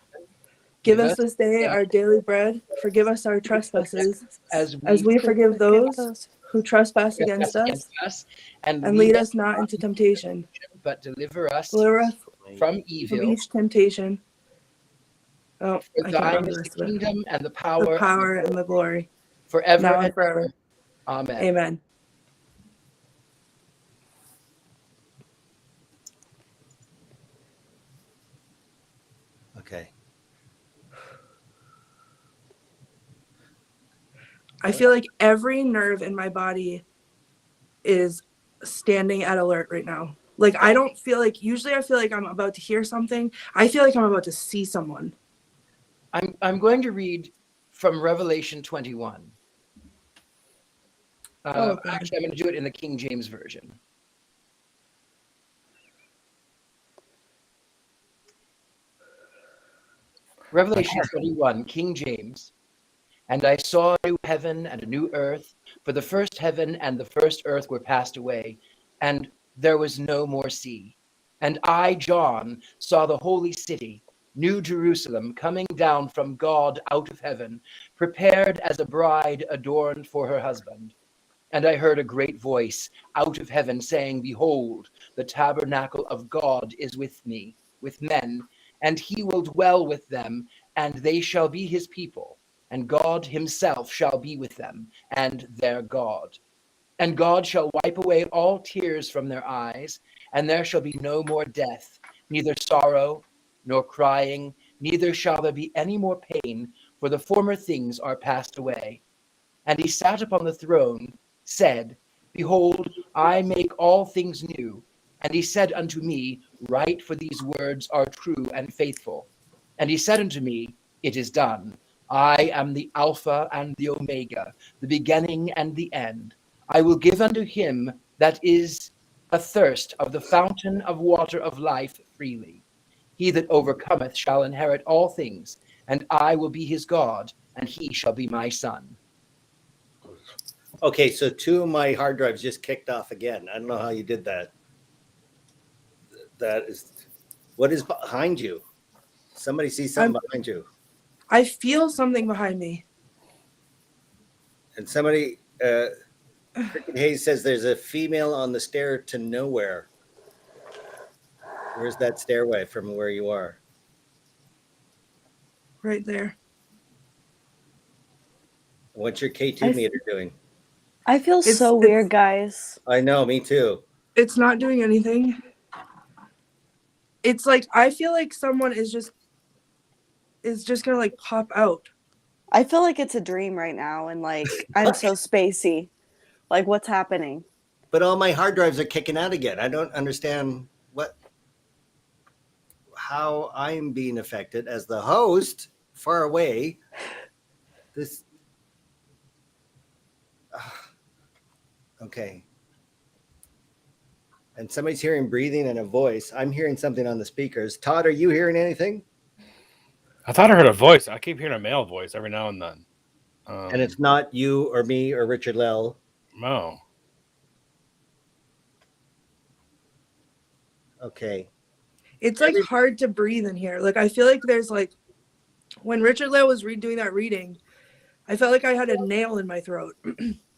Give us this day our daily bread. Forgive us our trespasses, as as we forgive those who trespass against us. and And lead us not into temptation. but deliver us Deliver us from from evil. each temptation. Oh, For I can't thine remember is the the rest of it. kingdom and the The power, power and the glory, forever now and and forever. Amen. Amen. Okay. I feel like every nerve in my body is standing at alert right now. Like I don't feel like, usually I feel like I'm about to hear something. I feel like I'm about to see someone. I'm going to read from Revelation 21. God. Actually, I'm going to do it in the King James version. Revelation 21, King James. And I saw a new heaven and a new earth, for the first heaven and the first earth were passed away, and there was no more sea. And I, John, saw the holy city, New Jerusalem, coming down from God out of heaven, prepared as a bride adorned for her husband. And I heard a great voice out of heaven saying, Behold, the tabernacle of God is with me, with men, and he will dwell with them, and they shall be his people, and God himself shall be with them, and their God. And God shall wipe away all tears from their eyes, and there shall be no more death, neither sorrow, nor crying, neither shall there be any more pain, for the former things are passed away. And he sat upon the throne, said, Behold, I make all things new. And he said unto me, Write, for these words are true and faithful. And he said unto me, It is done. I am the Alpha and the Omega, the beginning and the end. I will give unto him that is athirst of the fountain of water of life freely. He that overcometh shall inherit all things, and I will be his God, and he shall be my son. Okay, so 2 of my hard drives just kicked off again. I don't know how you did that. That is, what is behind you? Somebody sees something behind you. I feel something behind me. And somebody, Cricket Hayes says there's a female on the stair to nowhere. Where's that stairway from where you are? Right there. What's your K2 meter doing? I feel so weird, guys. I know, me too. It's not doing anything. It's like I feel like someone is just gonna like pop out. I feel like it's a dream right now, and like I'm so spacey. Like, what's happening? But all my hard drives are kicking out again. I don't understand how I'm being affected as the host far away. This. Okay. And somebody's hearing breathing and a voice. I'm hearing something on the speakers. Todd, are you hearing anything? I thought I heard a voice. I keep hearing a male voice every now and then. And it's not you or me or Richard-Lael. No. Okay. It's like hard to breathe in here. Like I feel like there's like when Richard-Lael was doing that reading, I felt like I had a nail in my throat.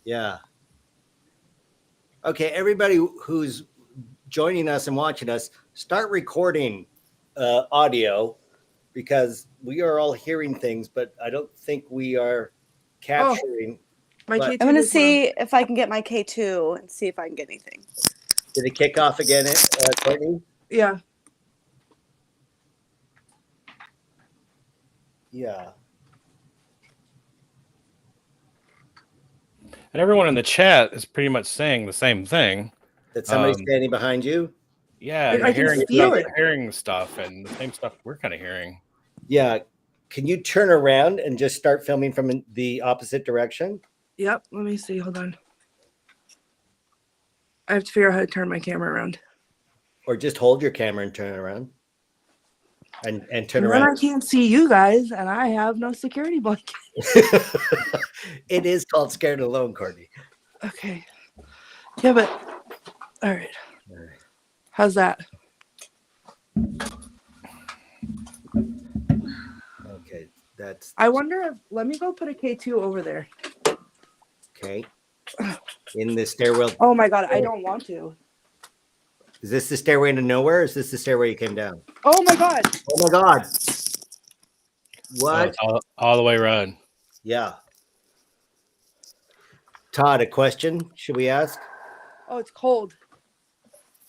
Yeah. Okay, everybody who's joining us and watching us, start recording audio because we are all hearing things, but I don't think we are capturing. My K2 I'm going to is see if I can get my K2 and see if I can get anything. Did it kick off again, Courtney? Yeah. Yeah. And everyone in the chat is pretty much saying the same thing. That somebody's standing behind you? Yeah, I can feel it. hearing stuff and the same stuff we're kind of hearing. Yeah. Can you turn around and just start filming from the opposite direction? Yep. Let me see. Hold on. I have to figure out how to turn my camera around. Or just hold your camera and turn it around. And turn And around. then I can't see you guys, and I have no security blanket. It is called Scared Alone, Courtney. Okay. Yeah, but all right. How's that? Okay, that's I wonder if let me go put a K2 over there. okay. In the stairwell. Oh my god, I don't want to. Is this the stairway into nowhere? Or is this the stairway you came down? Oh my god. Oh my god. What? All the way around. Yeah. Todd, a question should we ask? Oh, it's cold.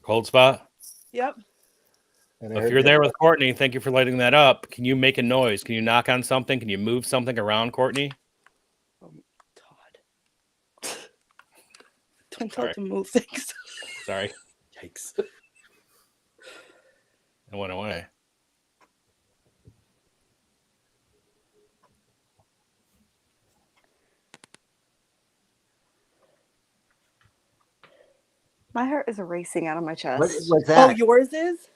Cold spot. Yep. If you're there with Courtney, thank you for lighting that up. Can you make a noise? Can you knock on something? Can you move something around, Courtney? Todd. Don't tell to move things. Sorry. Yikes. It went away. My heart is racing out of my chest. What's that? Oh, yours is?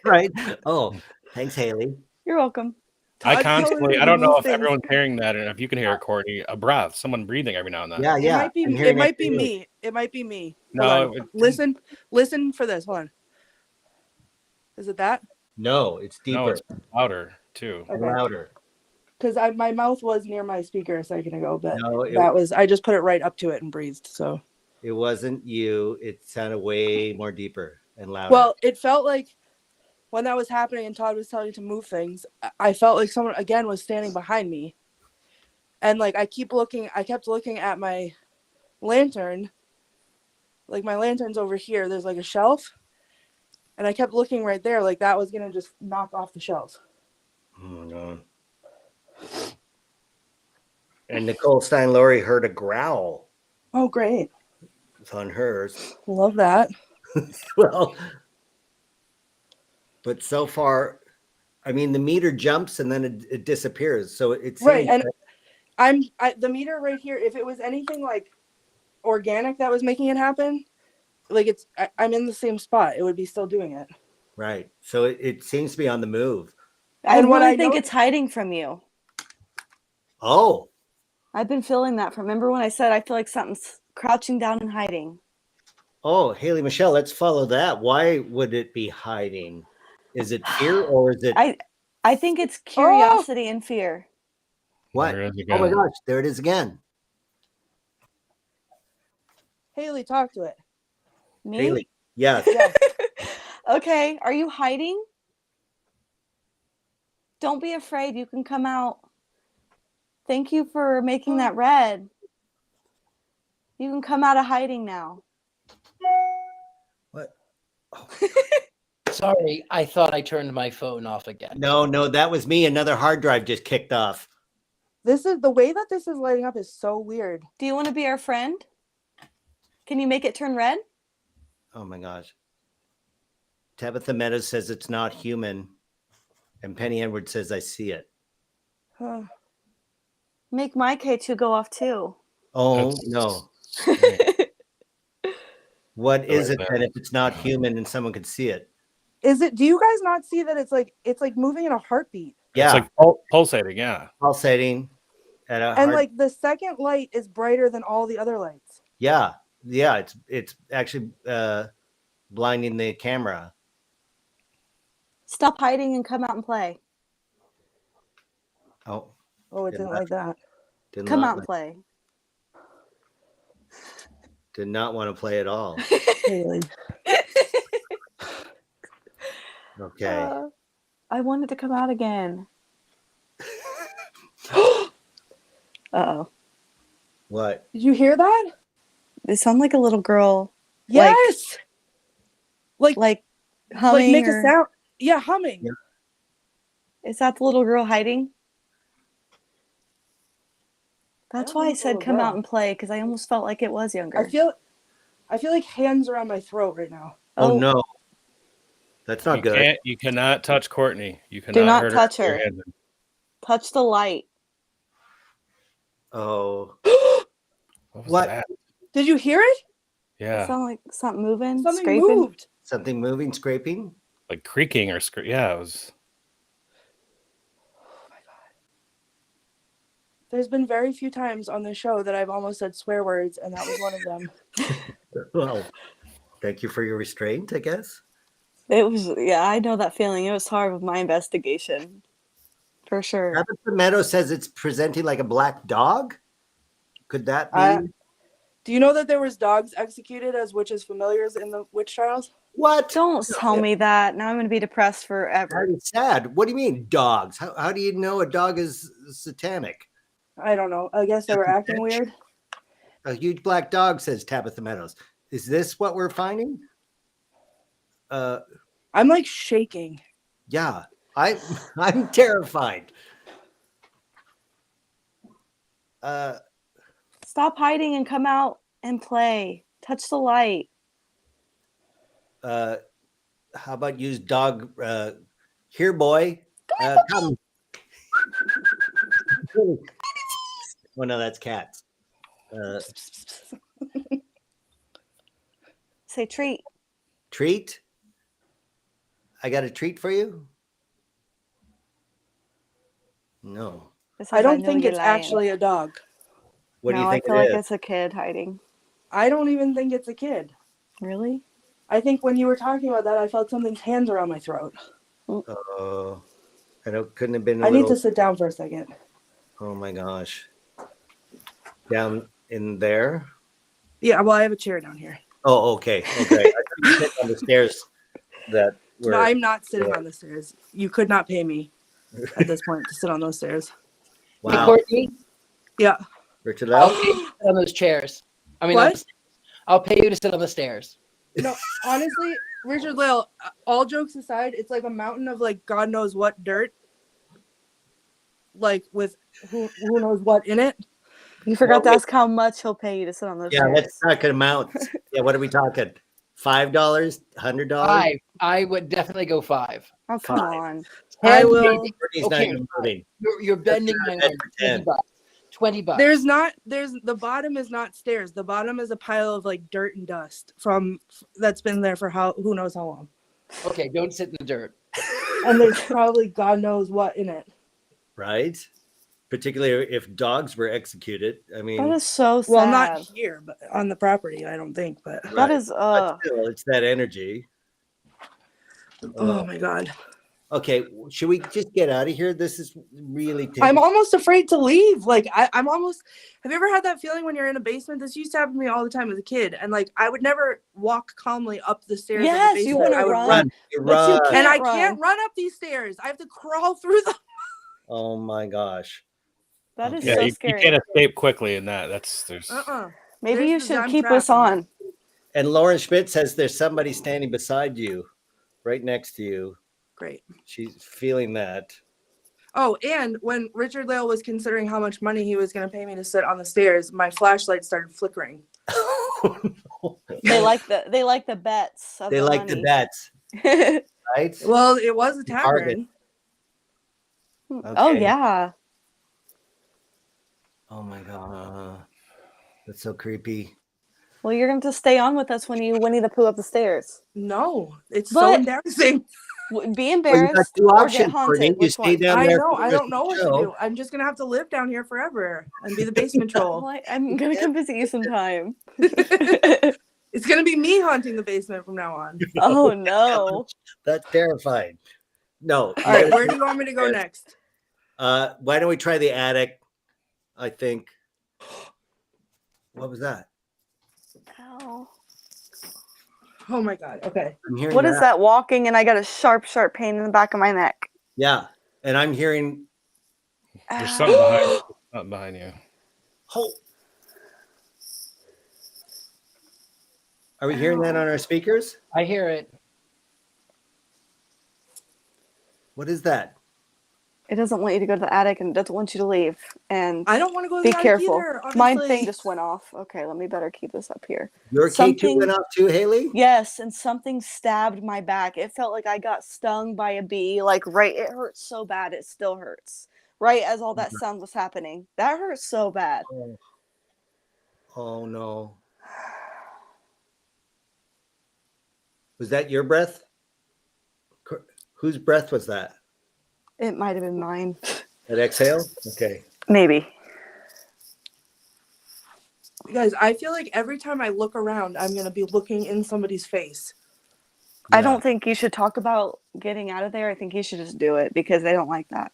Right. Oh, thanks, Haley. You're welcome. I Todd constantly, telling me I don't to know move if things. everyone's hearing that and if you can hear it, Courtney, a breath, someone breathing every now and then. Yeah, yeah. It might be me. It might be me. Hold on. Listen for this. Hold on. Is it that? No, it's deeper. No, it's louder too. Okay. Louder. Because my mouth was near my speaker a second ago, but No, I just put it right up to it and breathed. So it wasn't you. It sounded way more deeper and louder. well, it felt like when that was happening and Todd was telling me to move things, I felt like someone again was standing behind me. And like I kept looking at my lantern. Like my lantern's over here. There's like a shelf. And I kept looking right there, like that was gonna just knock off the shelves. Oh my god. And Nicole Stein-Laurie heard a growl. Oh, great. It's on hers. Love that. Well, but so far, I mean, the meter jumps and then it disappears. So it's right. And the meter right here, if it was anything like organic that was making it happen, like I'm in the same spot, it would be still doing it. Right. So it seems to be on the move. I And what really I think know- it's hiding from you. Oh, I've been feeling that. Remember when I said I feel like something's crouching down and hiding? oh, Haley Michelle, let's follow that. Why would it be hiding? Is it fear or is it I think it's curiosity and fear. what? There it is Oh my again. gosh, there it is again. Haley, talk to it. Me? Haley. Yes. Yeah. Okay, are you hiding? Don't be afraid. You can come out. Thank you for making that red. You can come out of hiding now. What? Oh. Sorry, I thought I turned my phone off again. No, that was me. Another hard drive just kicked off. This is the way that this is lighting up is so weird. Do you want to be our friend? Can you make it turn red? Oh my gosh. Tabitha Meadows says it's not human. And Penny Edwards says I see it. Huh. Make my K2 go off too. Oh That's- no. What is Right it there. then if it's not human and someone could see it? Is it? Do you guys not see that it's like moving in a heartbeat? Yeah, It's like pulsating, yeah. pulsating at a And heart. like the second light is brighter than all the other lights. Yeah, it's actually blinding the camera. Stop hiding and come out and play. Oh, Oh, it Yeah, didn't that- like that. did Come not out and play. did not want to play at all. Haley. Okay. I wanted to come out again. Uh-oh. What? Did you hear that? They sound like a little girl. Yes. Like Like humming. make or- a sound. Yeah, humming. Yeah. Is that the little girl hiding? That's don't why I think it's a said little come girl. out and play, because I almost felt like it was younger. I feel like hands are on my throat right now. Oh, no. That's not You good. You cannot touch Courtney. You cannot not hurt touch with your her. hands. Touch the light. Oh. What was What? that? Did you hear it? It Yeah, sound like something moving, Something scraping. moved. Something moving, scraping? like creaking or yeah, it was. There's been very few times on this show that I've almost said swear words, and that was one of them. Well, thank you for your restraint, I guess. It was, yeah, I know that feeling. It was hard with my investigation. For sure. Tabitha Meadows says it's presenting like a black dog. Could that be? Do you know that there was dogs executed as witches familiars in the witch trials? What? Don't tell me that. Now I'm going to be depressed forever. That's sad. What do you mean, dogs? How do you know a dog is satanic? I don't know. I guess they were acting weird. A huge black dog, says Tabitha Meadows. Is this what we're finding? I'm like shaking. Yeah, I'm terrified. Stop hiding and come out and play. Touch the light. How about use dog? Here, boy. Come. Oh no, that's cats. Say treat. Treat. I got a treat for you. No. It says, I don't know think you're it's lying. actually a dog. What do No, you think I feel it like is? it's a kid hiding. I don't even think it's a kid. Really? I think when you were talking about that, I felt something's hands around my throat. I don't. Couldn't have been. A I need little, to sit down for a second. Oh my gosh. Down in there. Yeah, well, I have a chair down here. Oh, okay. Okay. I thought you sit on the stairs. That were. No, I'm not sitting yeah. on the stairs. You could not pay me at this point to sit on those stairs. Hey, Wow. Courtney, Yeah. I'll Richard-Lael? pay you to sit on those chairs. I mean, What? I'll pay you to sit on the stairs. No, honestly, Richard-Lael, all jokes aside, it's like a mountain of like God knows what dirt. Like with who knows what in it. You forgot to Well, ask how much he'll pay you to sit on those Yeah, chairs. let's talk amounts. Yeah, what are we talking? $5, $100? I would definitely go 5. Oh, come Fine. on. I 10, will- maybe. Courtney's not Okay. even moving. You're bending my That's word. for 10. $20. There's the bottom is not stairs. The bottom is a pile of like dirt and dust from that's been there for who knows how long. Okay, don't sit in the dirt. And there's probably God knows what in it. Right? Particularly if dogs were executed. I That mean, is so sad. Well, not here, but on the property, I don't think. But That is but still, it's that energy. oh my God. Okay, should we just get out of here? This is really I'm almost afraid to leave. Like I'm almost. Have you ever had that feeling when you're in a basement? This used to happen to me all the time as a kid, and like I would never walk calmly up the stairs. Yes, of the you basement. wanna I would run. You But you run. can't and I run. can't run up these stairs. I have to crawl through them. Oh my gosh. That is Yeah, so you scary. can't escape quickly in that. There's Maybe you should keep us on. on. And Lauren Schmidt says there's somebody standing beside you, right next to you. Great. She's feeling that. Oh, and when Richard-Lael was considering how much money he was going to pay me to sit on the stairs, my flashlight started flickering. They like the bets. Of They the like the money. bets, right? Well, it was a Target. tavern. Oh Okay. yeah. Oh my god, that's so creepy. Well, you're going to stay on with us when you Winnie the Pooh up the stairs. No, it's so But- embarrassing. Be Well, you embarrassed got two or options, get Courtney. haunted. You Which stay one? down I there. know. for I the don't know what to show. do. I'm just going to have to live down here forever and be the basement Well, troll. I'm going to come visit you sometime. It's going to be me haunting the basement from now on. Oh no. That's terrifying. No. All right, where do you want me to go next? Why don't we try the attic? I think. What was that? Ow. Oh my God. Okay. I'm hearing What is that walking? And I got a sharp pain in the back of my neck. Yeah, and I'm hearing. there's Ow. something behind you. Oh. Are we hearing that on our speakers? I hear it. What is that? It doesn't want you to go to the attic and it doesn't want you to leave. And I don't want to go to be the attic careful. either, Mine obviously. thing just went off. Okay, let me better keep this up here. Your K2 Something- went off too, Haley? Yes, and something stabbed my back. It felt like I got stung by a bee. Like it hurts so bad. It still hurts. Right as all that sound was happening. That hurts so bad. Oh no. Was that your breath? Whose breath was that? It might have been mine. That exhale? Okay. Maybe. You guys, I feel like every time I look around, I'm going to be looking in somebody's face. I Yeah. don't think you should talk about getting out of there. I think you should just do it because they don't like that.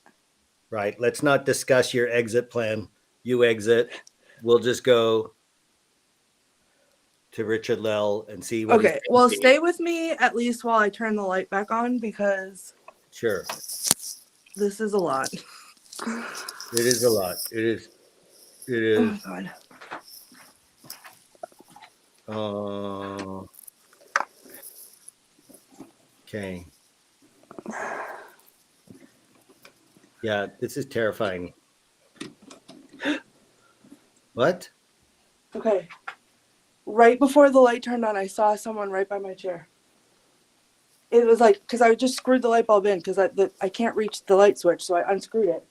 Right. Let's not discuss your exit plan. You exit. We'll just go to Richard-Lael and see what. Okay, well, stay with me at least while I turn the light back on because Sure. this is a lot. It is a lot. It is. It Oh is. my God. Okay. Yeah, this is terrifying. What? Okay. Right before the light turned on, I saw someone right by my chair. It was like, because I just screwed the light bulb in because I can't reach the light switch, so I unscrewed it.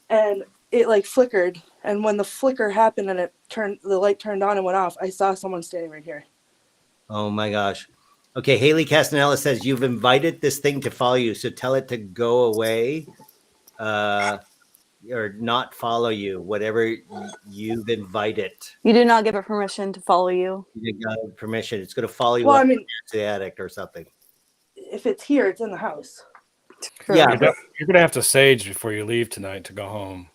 And it like flickered. And when the flicker happened and the light turned on and went off, I saw someone standing right here. Oh my gosh. Okay, Haley Castanella says you've invited this thing to follow you, so tell it to go away, or not follow you. Whatever you've invited, You do not give it permission to follow you. you got permission. It's going to follow you Well, up I mean, to the attic or something. if it's here, it's in the house. True. Yeah. You're gonna have to sage before you leave tonight to go home.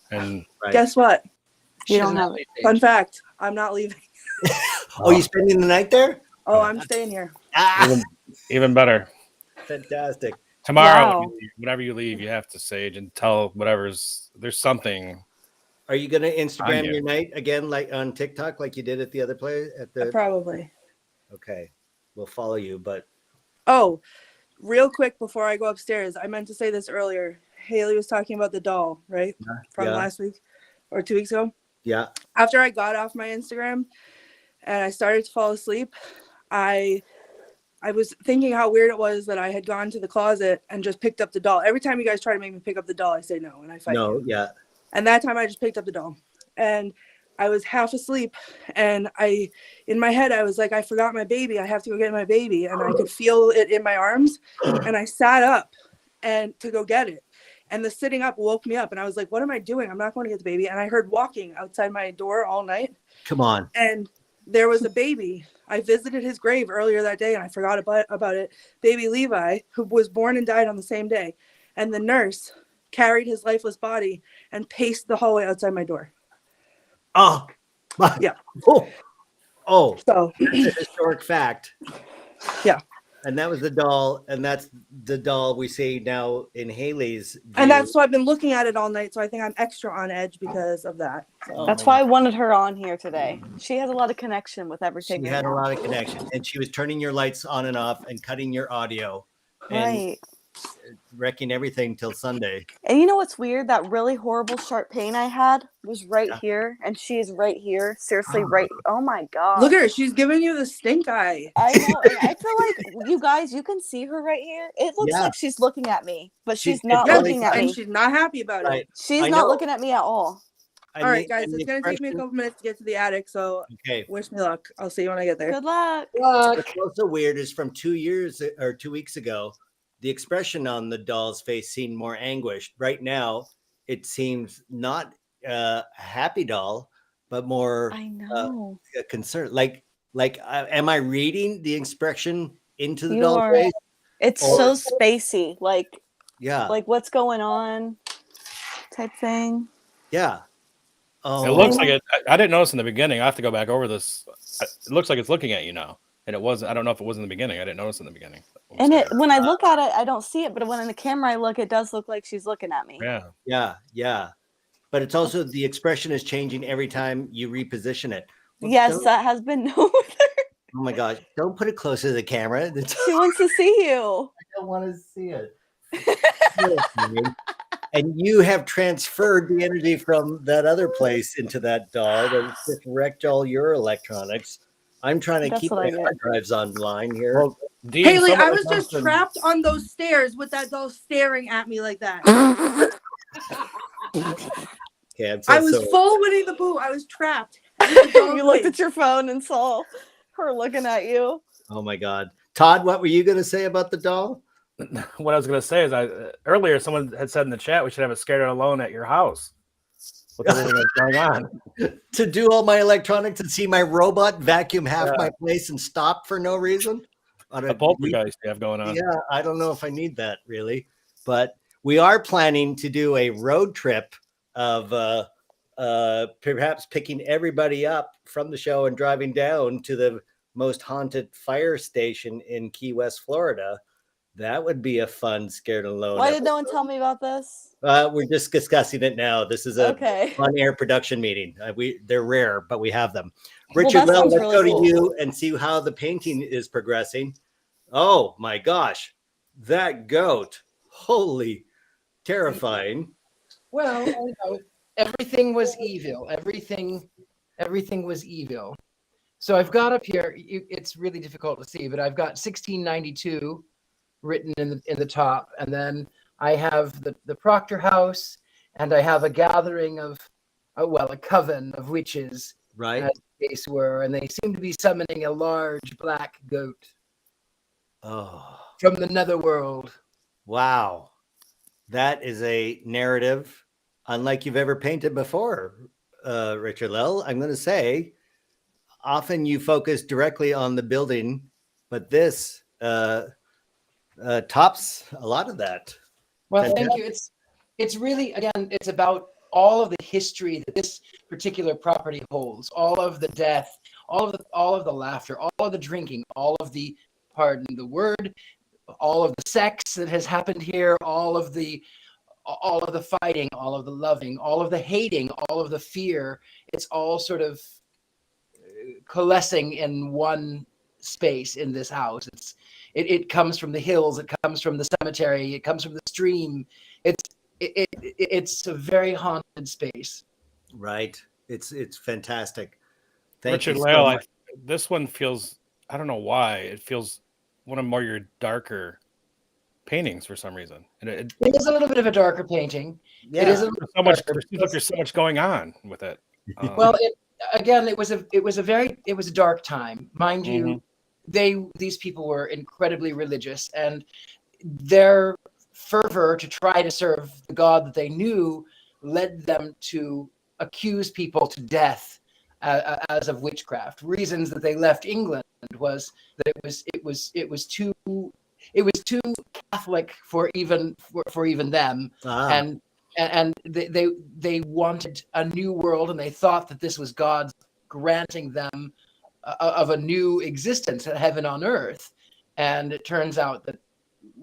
And Right. Guess what? You She don't doesn't have really Fun fact, I'm not leaving. Oh, you spending the night there? Oh, I'm staying here. Ah, even better. fantastic. Tomorrow, Wow. whenever you leave, you have to sage and tell whatever's there's something. Are you going to Instagram you. your night again, like on TikTok, like you did at the other place? Probably. Okay, we'll follow you, but Oh, real quick before I go upstairs, I meant to say this earlier. Haley was talking about the doll, right? From yeah. last week or 2 weeks ago. yeah. After I got off my Instagram and I started to fall asleep, I was thinking how weird it was that I had gone to the closet and just picked up the doll. Every time you guys try to make me pick up the doll, I say no and I fight No, you. yeah. And that time I just picked up the doll. And I was half asleep, and in my head, I was like, I forgot my baby. I have to go get my baby. And I could feel it in my arms. And I sat up and to go get it. And the sitting up woke me up. And I was like, what am I doing? I'm not going to get the baby. And I heard walking outside my door all night. Come on. And there was a baby. I visited his grave earlier that day, and I forgot about it. Baby Levi, who was born and died on the same day. And the nurse carried his lifeless body and paced the hallway outside my door. Oh, Yeah. Oh, So it's a historic fact. Yeah. And that was the doll, and that's the doll we see now in Haley's view. And that's why I've been looking at it all night. So I think I'm extra on edge because of that. So. That's why I wanted her on here today. She has a lot of connection with everything. She right had a now. lot of connection, and she was turning your lights on and off and cutting your audio and Right. wrecking everything till Sunday. And you know what's weird? That really horrible sharp pain I had was right Yeah. here, and she's right here. Seriously, right. Oh my god! Look at her. She's giving you the stink eye. I know. And I feel like you guys, you can see her right here. It looks Yeah. like she's looking at me, but She's- she's not it's looking at And me. she's not happy about Right. it. She's I not know. looking at me at all. And All right, the- guys. and It's the going to take me a expression- couple minutes to get to the attic. So Okay. wish me luck. I'll see you when I get there. Good luck. What's also weird is from 2 years or 2 weeks ago, the expression on the doll's face seemed more anguished. Right now, it seems not a happy doll, but more I know. a concern. Like, am I reading the expression into the You doll's are. face? It's Or- so spacey. Yeah, Like what's going on? Type thing. yeah. Oh, It looks like it. I didn't notice in the beginning. I have to go back over this. It looks like it's looking at you now, and it wasn't. I don't know if it was in the beginning. I didn't notice in the beginning. And when I look at it, I don't see it. But when in the camera I look, it does look like she's looking at me. Yeah. yeah. But it's also the expression is changing every time you reposition it. Well, Yes, don't- that has been known with her. Oh my gosh! Don't put it closer to the camera. She wants to see you. I don't want to see it. And you have transferred the energy from that other place into that doll that just wrecked all your electronics. I'm trying to That's keep what my I get. hard drives online here. Well, Dean, Haley, someone I was just something- trapped on those stairs with that doll staring at me like that. Okay, I'm so I was sorry. full Winnie the Pooh. I was trapped. You looked at your phone and saw her looking at you. Oh my God. Todd, what were you going to say about the doll? What I was going to say is, earlier someone had said in the chat we should have a scared alone at your house. With everything that's going on. To do all my electronics and see my robot vacuum half Yeah. my place and stop for no reason? On The poltergeist you have going on. Yeah, I don't know if I need that really, but we are planning to do a road trip of perhaps picking everybody up from the show and driving down to the most haunted fire station in Key West, Florida. That would be a fun scared alone. Why did no one tell me about this? We're just discussing it now. This is a Okay. on-air production meeting. They're rare, but we have them. Well, Richard, that let's sounds go really to cool. you and see how the painting is progressing. Oh my gosh, that goat! Holy, terrifying! Well, everything was evil. Everything was evil. So I've got up here. It's really difficult to see, but I've got 1692 written in the top, and then I have the Proctor House, and I have a gathering of, a coven of witches, Right? as the case were, and they seem to be summoning a large black goat Oh, from the netherworld. wow! That is a narrative unlike you've ever painted before, Richard-Lael. I'm going to say, often you focus directly on the building, but this tops a lot of that. Well, thank you. It's really, again, it's about all of the history that this particular property holds, all of the death, all of the laughter, all of the drinking, all of the, pardon the word, all of the sex that has happened here, all of the fighting, all of the loving, all of the hating, all of the fear. It's all sort of coalescing in one space in this house. It comes from the hills, it comes from the cemetery, it comes from the stream. It's a very haunted space. Right. It's fantastic. Thank you so Richard-Lael, much. this one feels, I don't know why, it feels one of more your darker paintings for some reason. And it is a little bit of a darker painting. Yeah. It is a so much, there seems like there's so much going on with it. well, again, it was a dark time, mind you. These people were incredibly religious, and their fervor to try to serve the God that they knew led them to accuse people to death as of witchcraft. Reasons that they left England was that it was too Catholic for even them, and they wanted a new world, and they thought that this was God granting them of a new existence, a heaven on earth. And it turns out that,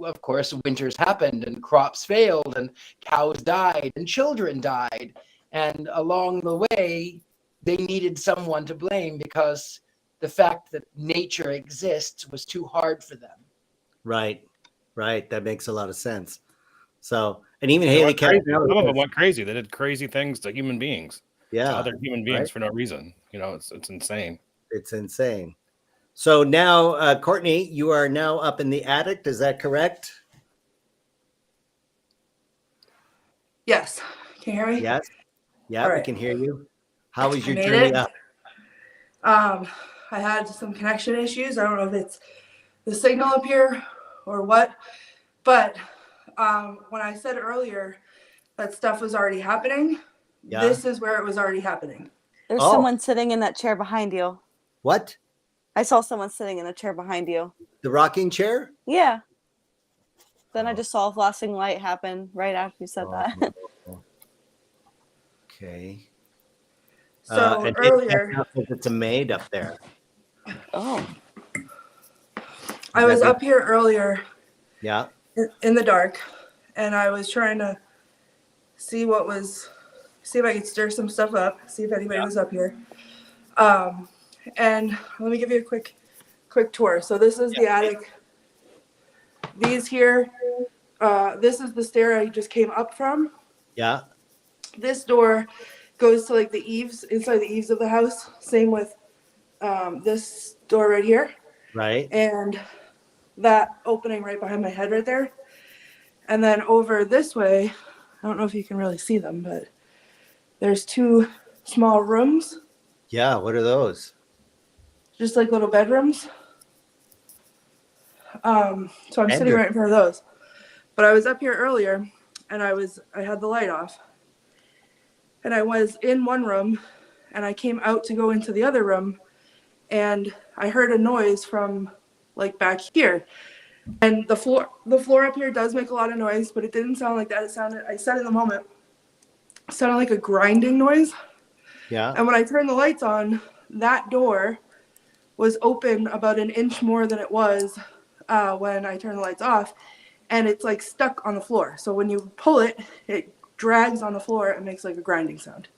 of course, winters happened and crops failed and cows died and children died. And along the way, they needed someone to blame because the fact that nature exists was too hard for them. Right. That makes a lot of sense. So, and even Some Haley of them went crazy. They did crazy things to human beings. Yeah. To other human beings for no reason. It's insane. It's insane. So now, Courtney, you are now up in the attic. Is that correct? Yes. Can you hear me? Yes. Yeah, All we right. can hear you. How was your I made journey it. up? I had some connection issues. I don't know if it's the signal up here or what, but when I said earlier that stuff was already happening, this is where it was already happening. There's someone sitting in that chair behind you. What? I saw someone sitting in the chair behind you. The rocking chair? Yeah. Then I just saw a flashing light happen right after you said that. Okay. So and earlier, it's a maid up there. Oh. I was up here earlier. Yeah. In the dark, and I was trying to see if I could stir some stuff up, see if anybody was up here. And let me give you a quick tour. So this is the attic. These here, this is the stair I just came up from. Yeah. This door goes to like the eaves, inside the eaves of the house. Same with this door right here. Right. And that opening right behind my head right there. And then over this way, I don't know if you can really see them, but there's two small rooms. Yeah, what are those? Just like little bedrooms. So I'm sitting right in front of those. But I was up here earlier and I had the light off. And I was in one room and I came out to go into the other room and I heard a noise from like back here. And the floor up here does make a lot of noise, but it didn't sound like that. I said in the moment, it sounded like a grinding noise. Yeah. And when I turned the lights on, that door was open about an inch more than it was when I turned the lights off. And it's like stuck on the floor. So when you pull it, it drags on the floor and makes like a grinding sound.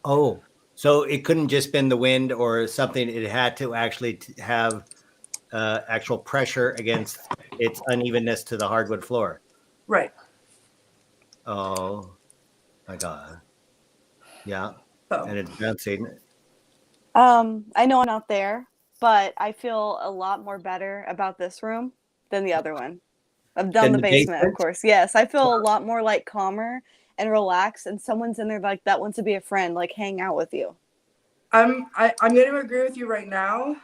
Oh, so it couldn't just been the wind or something. It had to actually have actual pressure against its unevenness to the hardwood floor. Right. Oh my God. Yeah. Oh. And it's bouncing. I know I'm not there, but I feel a lot more better about this room than the other one. I've done the basement, of course. Yes, I feel a lot more like calmer and relaxed, and someone's in there like that wants to be a friend, like hang out with you. I'm going to agree with you right now,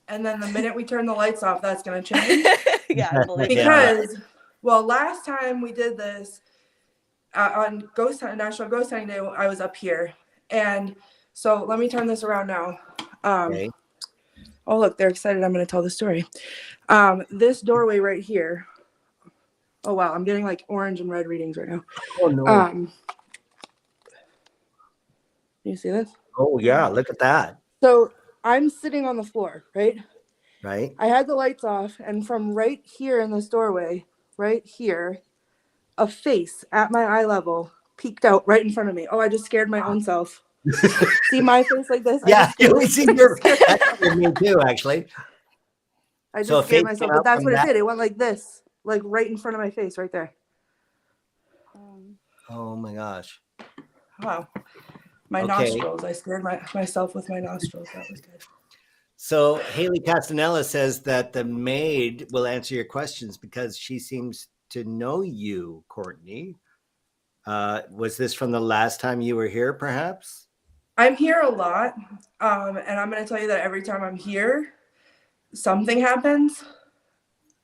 and then the minute we turn the lights off, that's going to change. Yeah, I believe because well, last time we did this on National Ghost Hunting Day, I was up here, and so let me turn this around now. Okay. Oh look, they're excited. I'm going to tell the story. This doorway right here. Oh wow, I'm getting like orange and red readings right now. Oh no. You see this? Oh yeah, look at that. So I'm sitting on the floor, right? Right. I had the lights off, and from right here in this doorway, right here, a face at my eye level peeked out right in front of me. Oh, I just scared my own self. See my face like this? Yeah, you see your me too, actually. I just So a scared face myself, came but out that's from what it that- did. It went like this, like right in front of my face, right there. Oh my gosh. Wow. My nostrils. I scared myself with my nostrils. That was good. So Haley Castanella says that the maid will answer your questions because she seems to know you, Courtney. Was this from the last time you were here, perhaps? I'm here a lot, and I'm going to tell you that every time I'm here, something happens.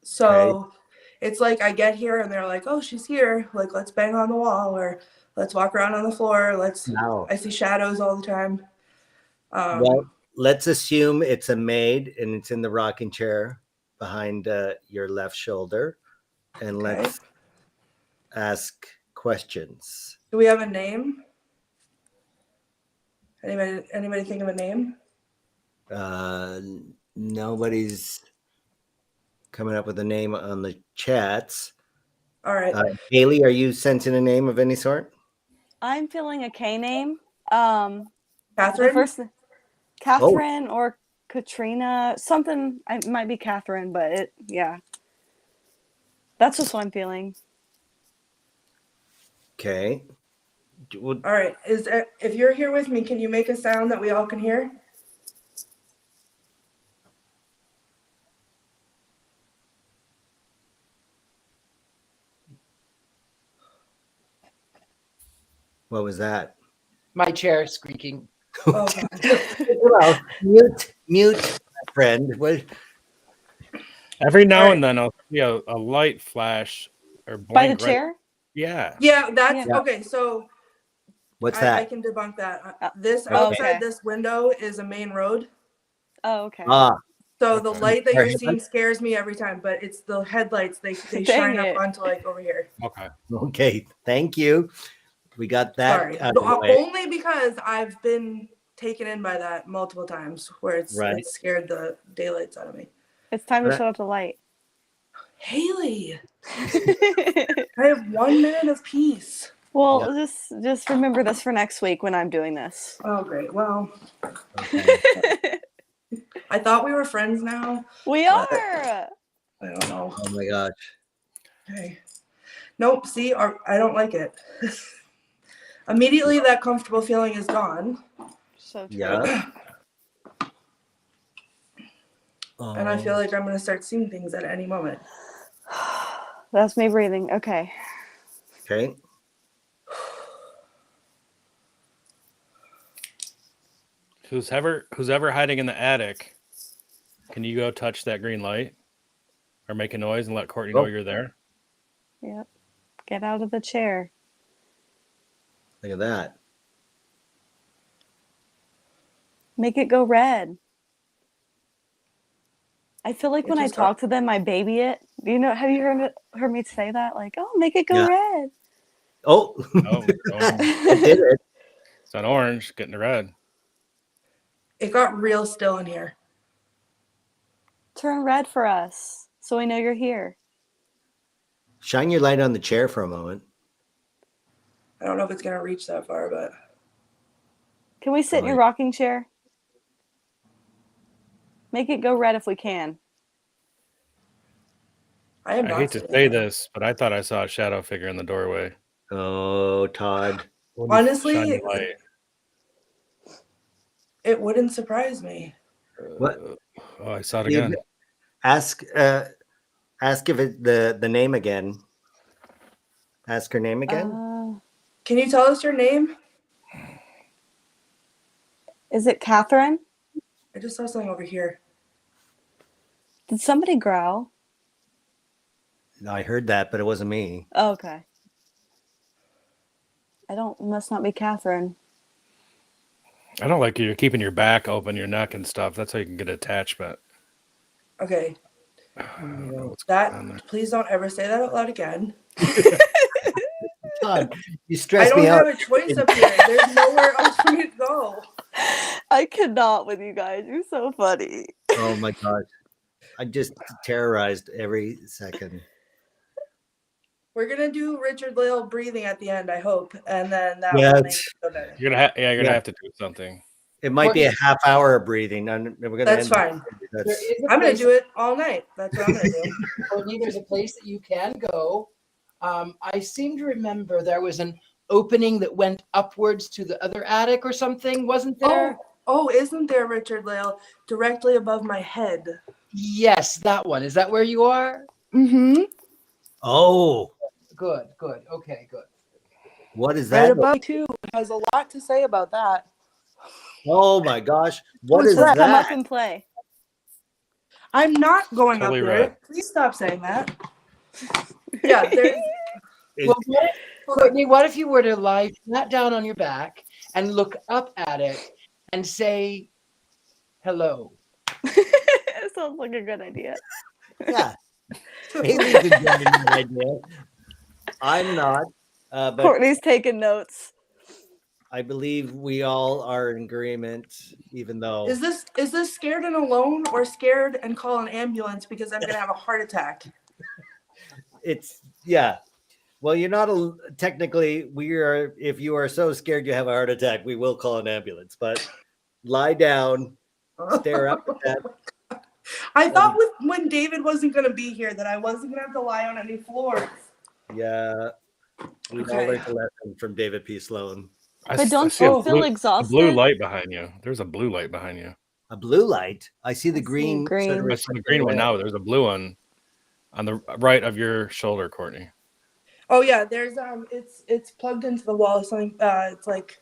So it's like I get here and they're like, "Oh, she's here. Like, let's bang on the wall or let's walk around on the floor. Wow. I see shadows all the time." Well, let's assume it's a maid and it's in the rocking chair behind your left shoulder, and Okay. let's ask questions. Do we have a name? Anybody think of a name? Nobody's coming up with a name on the chats. All right. Haley, are you sensing a name of any sort? I'm feeling a K name. Catherine? The first Catherine or Katrina, something. It might be Catherine, but yeah. That's just what I'm feeling. Okay. All right. If you're here with me, can you make a sound that we all can hear? What was that? My chair squeaking. Oh, Well, mute, friend. What? Every now Right. and then I'll see a light flash or blink By the right- chair? Yeah. yeah, that's Yeah. okay. So What's I that? can debunk that. Oh, Outside okay. this window is a main road. Oh, okay. So the light that Our you're seeing headlights? scares me every time, but it's the headlights. They Dang shine it. up onto like over here. Okay. Okay. Thank you. We got that Sorry. out of the way. Only because I've been taken in by that multiple times where it's scared the daylights out of me. It's time to Right. shut off the light. Haley, I have 1 minute of peace. Well, just remember this for next week when I'm doing this. Oh, great. Well, Okay. I thought we were friends now. We are. I don't know. Oh my gosh. Okay. Nope. See, I don't like it. Immediately, that comfortable feeling is gone. So true. Yeah. And I feel like I'm going to start seeing things at any moment. That's me breathing. Okay. Okay. Who's ever hiding in the attic, can you go touch that green light or make a noise and let Courtney know you're there? Yep. Get out of the chair. Look at that. Make it go red. I feel like when I talk to them, I baby it. Have you heard me say that? Like, oh, make it go red. Oh. Oh, I did it. it's not orange, getting to red. It got real still in here. Turn red for us so we know you're here. Shine your light on the chair for a moment. I don't know if it's going to reach that far, but. Can we sit in your rocking chair? Make it go red if we can. I hate to say this, but I thought I saw a shadow figure in the doorway. Oh, Todd. Honestly, Shine your light. it wouldn't surprise me. What? Oh, I saw it again. Ask if it the name again. Ask her name again. Can you tell us your name? Is it Catherine? I just saw something over here. Did somebody growl? No, I heard that, but it wasn't me. Oh, okay. Must not be Catherine. I don't like you keeping your back open, your neck and stuff. That's how you can get attachment. Okay. Please don't ever say that out loud again. Todd, you stress me I out. don't have a choice up here. There's nowhere else for me to go. I cannot with you guys. You're so funny. Oh my gosh. I just terrorized every second. We're gonna do Richard-Lael breathing at the end, I hope, and then that Yeah, will make it feel better. You're gonna have to do something. It might be a half hour of breathing. That's fine. I'm gonna do it all night. That's what I'm gonna do. Courtney, there's a place that you can go. I seem to remember there was an opening that went upwards to the other attic or something, wasn't there? Oh, isn't there, Richard-Lael, directly above my head? Yes, that one. Is that where you are? Mm-hmm. Oh, Good. Okay, good. what is Right that? above too. It has a lot to say about that. Oh my gosh. What Who's is Let's come up that? and play. I'm not going Totally up there. right. Please stop saying that. Yeah, there's. Well, Courtney, what if you were to lie flat down on your back and look up at it and say hello? It sounds like a good idea. Yeah. Haley's enjoying that idea. I'm not. But Courtney's taking notes. I believe we all are in agreement, even though Is this scared and alone or scared and call an ambulance because I'm gonna have a heart attack? it's yeah. Well, you're not technically. We are. If you are so scared you have a heart attack, we will call an ambulance. But lie down, stare up at that. I thought when David wasn't gonna be here that I wasn't gonna have to lie on any floors. Yeah, we all learned a lesson from David P. Sloan. But don't see a you feel blue exhausted? light behind you. There's a blue light behind you. A blue light. I see the I see green. green. sort of I see the green one now. There's a blue one on the right of your shoulder, Courtney. Oh yeah, there's it's plugged into the wall. Something it's like,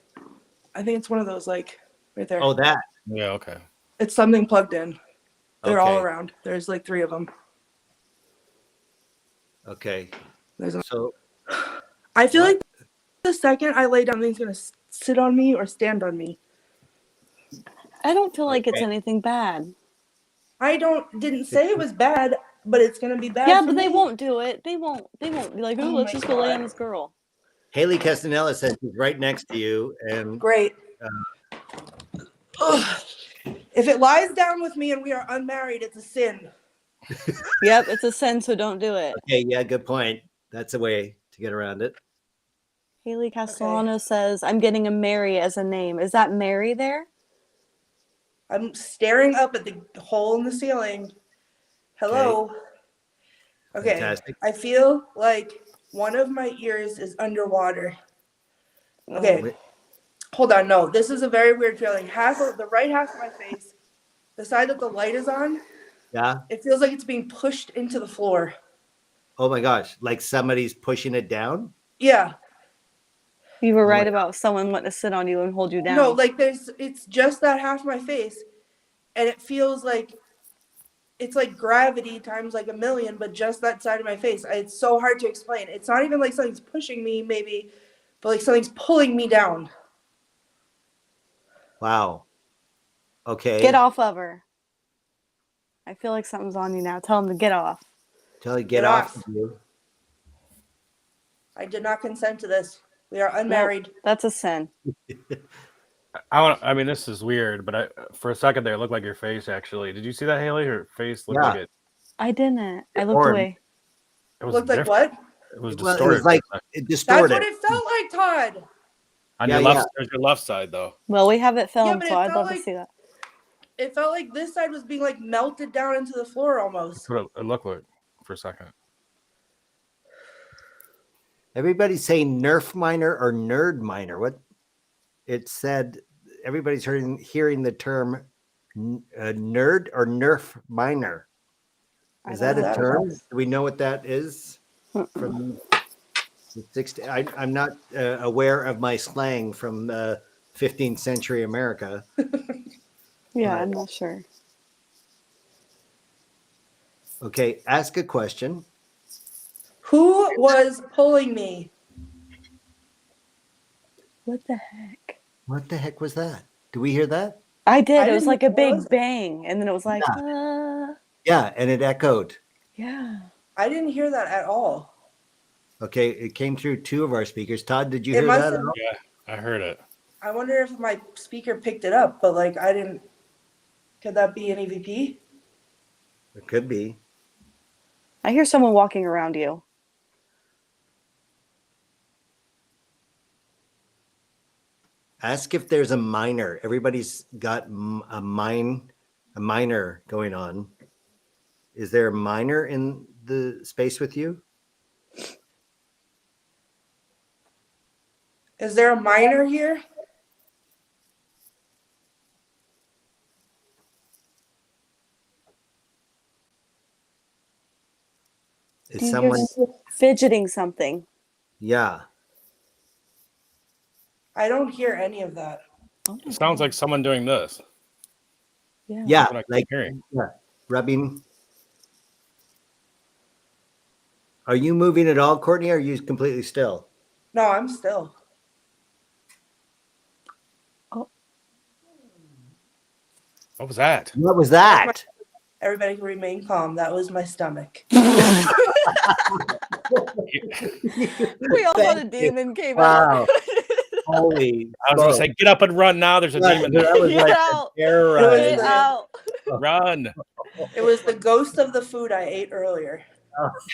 I think it's one of those like right there. Oh, that. Yeah, okay. It's something plugged in. They're all Okay. around. There's like 3 of them. Okay. There's. So I feel like the second I lay down, things gonna sit on me or stand on me. I don't feel like it's Okay. anything bad. I didn't say it was bad, but it's gonna be bad. Yeah, for but they me. won't do it. They won't be like, oh, Oh let's my just go lay on God. this girl. Haley Castanella says she's right next to you, and Great. Ugh. If it lies down with me and we are unmarried, it's a sin. Yep, it's a sin, so don't do it. okay, yeah, good point. That's a way to get around it. Haley Castellano says, I'm getting a Mary as a name. Is that Mary there? I'm staring up at the hole in the ceiling. Hello. Okay. Fantastic. I feel like one of my ears is underwater. Okay. Wait. Hold on. No, this is a very weird feeling. The right half of my face, the side that the light is on, Yeah. it feels like it's being pushed into the floor. Oh my gosh, like somebody's pushing it down. Yeah. You were Oh right my- about someone wanting to sit on you and hold you down. No, like it's just that half of my face, and it feels like it's like gravity times like a million, but just that side of my face. It's so hard to explain. It's not even like something's pushing me, maybe, but like something's pulling me down. Wow. Okay. Get off of her. I feel like something's on you now. Tell him to get off. Tell you Get get off off. of you. I did not consent to this. We are unmarried. That's a sin. I mean, this is weird, but for a second there, it looked like your face. Actually, did you see that, Haley? Her face looked Yeah. like it. I didn't. I looked Or- away. It was Looked like different. what? It was Well, distorted. it was like for a second. it That's distorted. what it felt like, Todd. On Yeah, your left, yeah. there's your left side though. Well, we have it filmed, but it so I'd felt love to like- see that. It felt like this side was being like melted down into the floor almost. That's what it looked like for a second. Everybody's saying nerf minor or nerd minor. What it said, everybody's hearing the term nerd or nerf minor. I Is don't that know a what term? that is. Do we know what that is? From the 60, I'm not aware of my slang from 15th century America. Yeah, Right. I'm not sure. Okay, ask a question. Who was pulling me? What the heck? What the heck was that? Do we hear that? I did. I It was didn't like a know big it. bang, and then it was like, Yeah, and it echoed. yeah. I didn't hear that at all. Okay, it came through 2 of our speakers. Todd, did you It hear must that? have- at all? Yeah, I heard it. I wonder if my speaker picked it up, but like I didn't. Could that be an EVP? It could be. I hear someone walking around you. Ask if there's a minor. Everybody's got a minor going on. Is there a minor in the space with you? Is there a minor here? Is Do you someone? hear fidgeting something? Yeah. I don't hear any of that. Oh my It sounds God. like someone doing this. Yeah. Yeah, That's what I keep like hearing. rubbing. Are you moving at all, Courtney? Or are you completely still? No, I'm still. What was that? What was that? Everybody can remain calm. That was my stomach. We all thought a Thank you. demon came Wow. out. Holy I was gonna smokes. say, get up and run now. There's a demon. That was Get like out. a terror It was Get the- out. Run. It was the ghost of the food I ate earlier.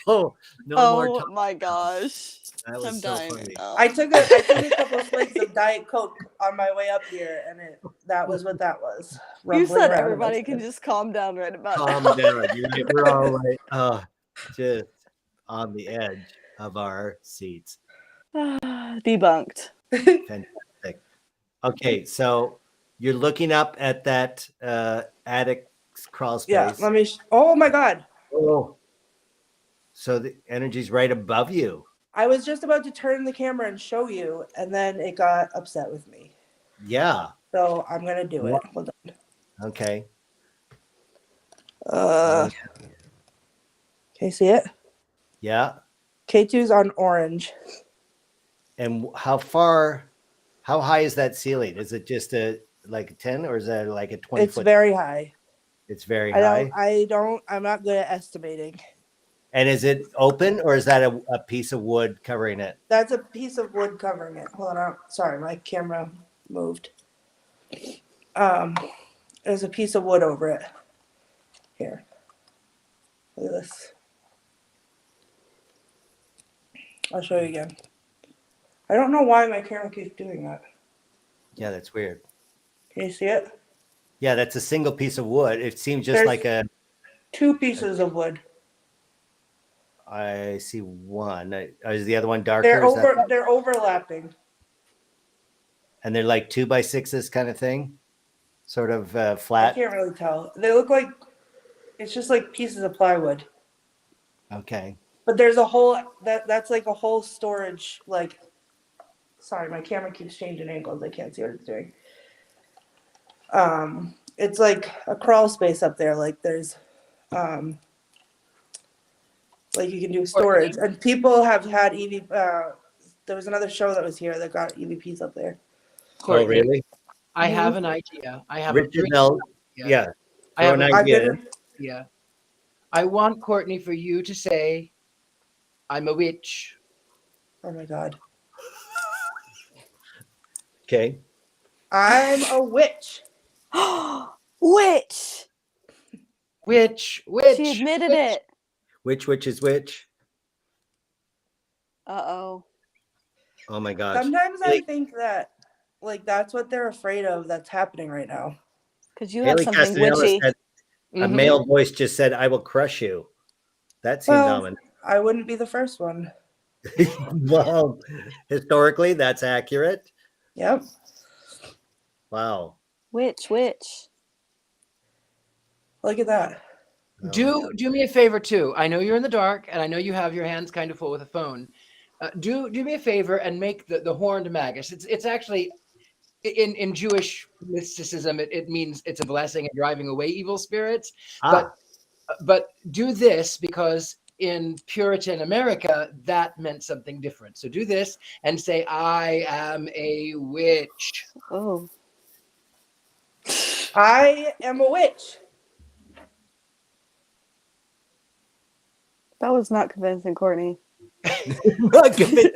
Oh, no more Oh talk. my gosh. That was I'm so dying funny. right now. I took a couple of swigs of Diet Coke on my way up here, and that was what that was. You Rumbling said around in my everybody can stomach. just calm down right about Calm now. down. We're all like, just on the edge of our seats. Debunked. Fantastic. Okay, so you're looking up at that attic crawl space. Yeah, let me. Oh my God! Oh, so the energy's right above you. I was just about to turn the camera and show you, and then it got upset with me. Yeah. So I'm gonna do it. Hold on. Okay. Can you see it? Yeah. K2's on orange. And how high is that ceiling? Is it just like a 10 or is that like a 20 It's foot? very high. It's very high. I'm not good at estimating. And is it open or is that a piece of wood covering it? That's a piece of wood covering it. Hold on. Sorry, my camera moved. There's a piece of wood over it. Here. Look at this. I'll show you again. I don't know why my camera keeps doing that. Yeah, that's weird. Can you see it? Yeah, that's a single piece of wood. It seems just There's like a. 2 pieces of wood. I see one. Is the other one darker? Is that- They're overlapping. and they're like 2x6s kind of thing, sort of I flat. can't really tell. They look like it's just like pieces of plywood. Okay. But there's a whole that's like a whole storage, like, sorry, my camera keeps changing angles. I can't see what it's doing. It's like a crawl space up there. Like there's like you can do storage, and people have had EV. There was another show that was here that got EVPs up there. Oh, really? I have an idea. I have a Richard-Lael. Yeah. I have Throw an an idea. idea. I want Courtney for you to say, "I'm a witch." Oh my God. Okay. I'm a witch. Witch. Witch. She admitted it. Which is which? Uh-oh. Oh my gosh. Sometimes I Haley- think that like that's what they're afraid of that's happening right now. Because you have Haley something Castanella witchy. said a male voice just said, "I will crush you." That seems Well, ominous. I wouldn't be the first one. Well, historically, that's accurate. Yep. Wow. Witch. Look at that. Do me a favor too. I know you're in the dark, and I know you have your hands kind of full with a phone. Do me a favor and make the horned magus. It's actually in Jewish mysticism. It means it's a blessing and driving away evil spirits. But do this because in Puritan America that meant something different. So do this and say, "I am a witch." Oh. I am a witch. That was not convincing, Courtney. Okay,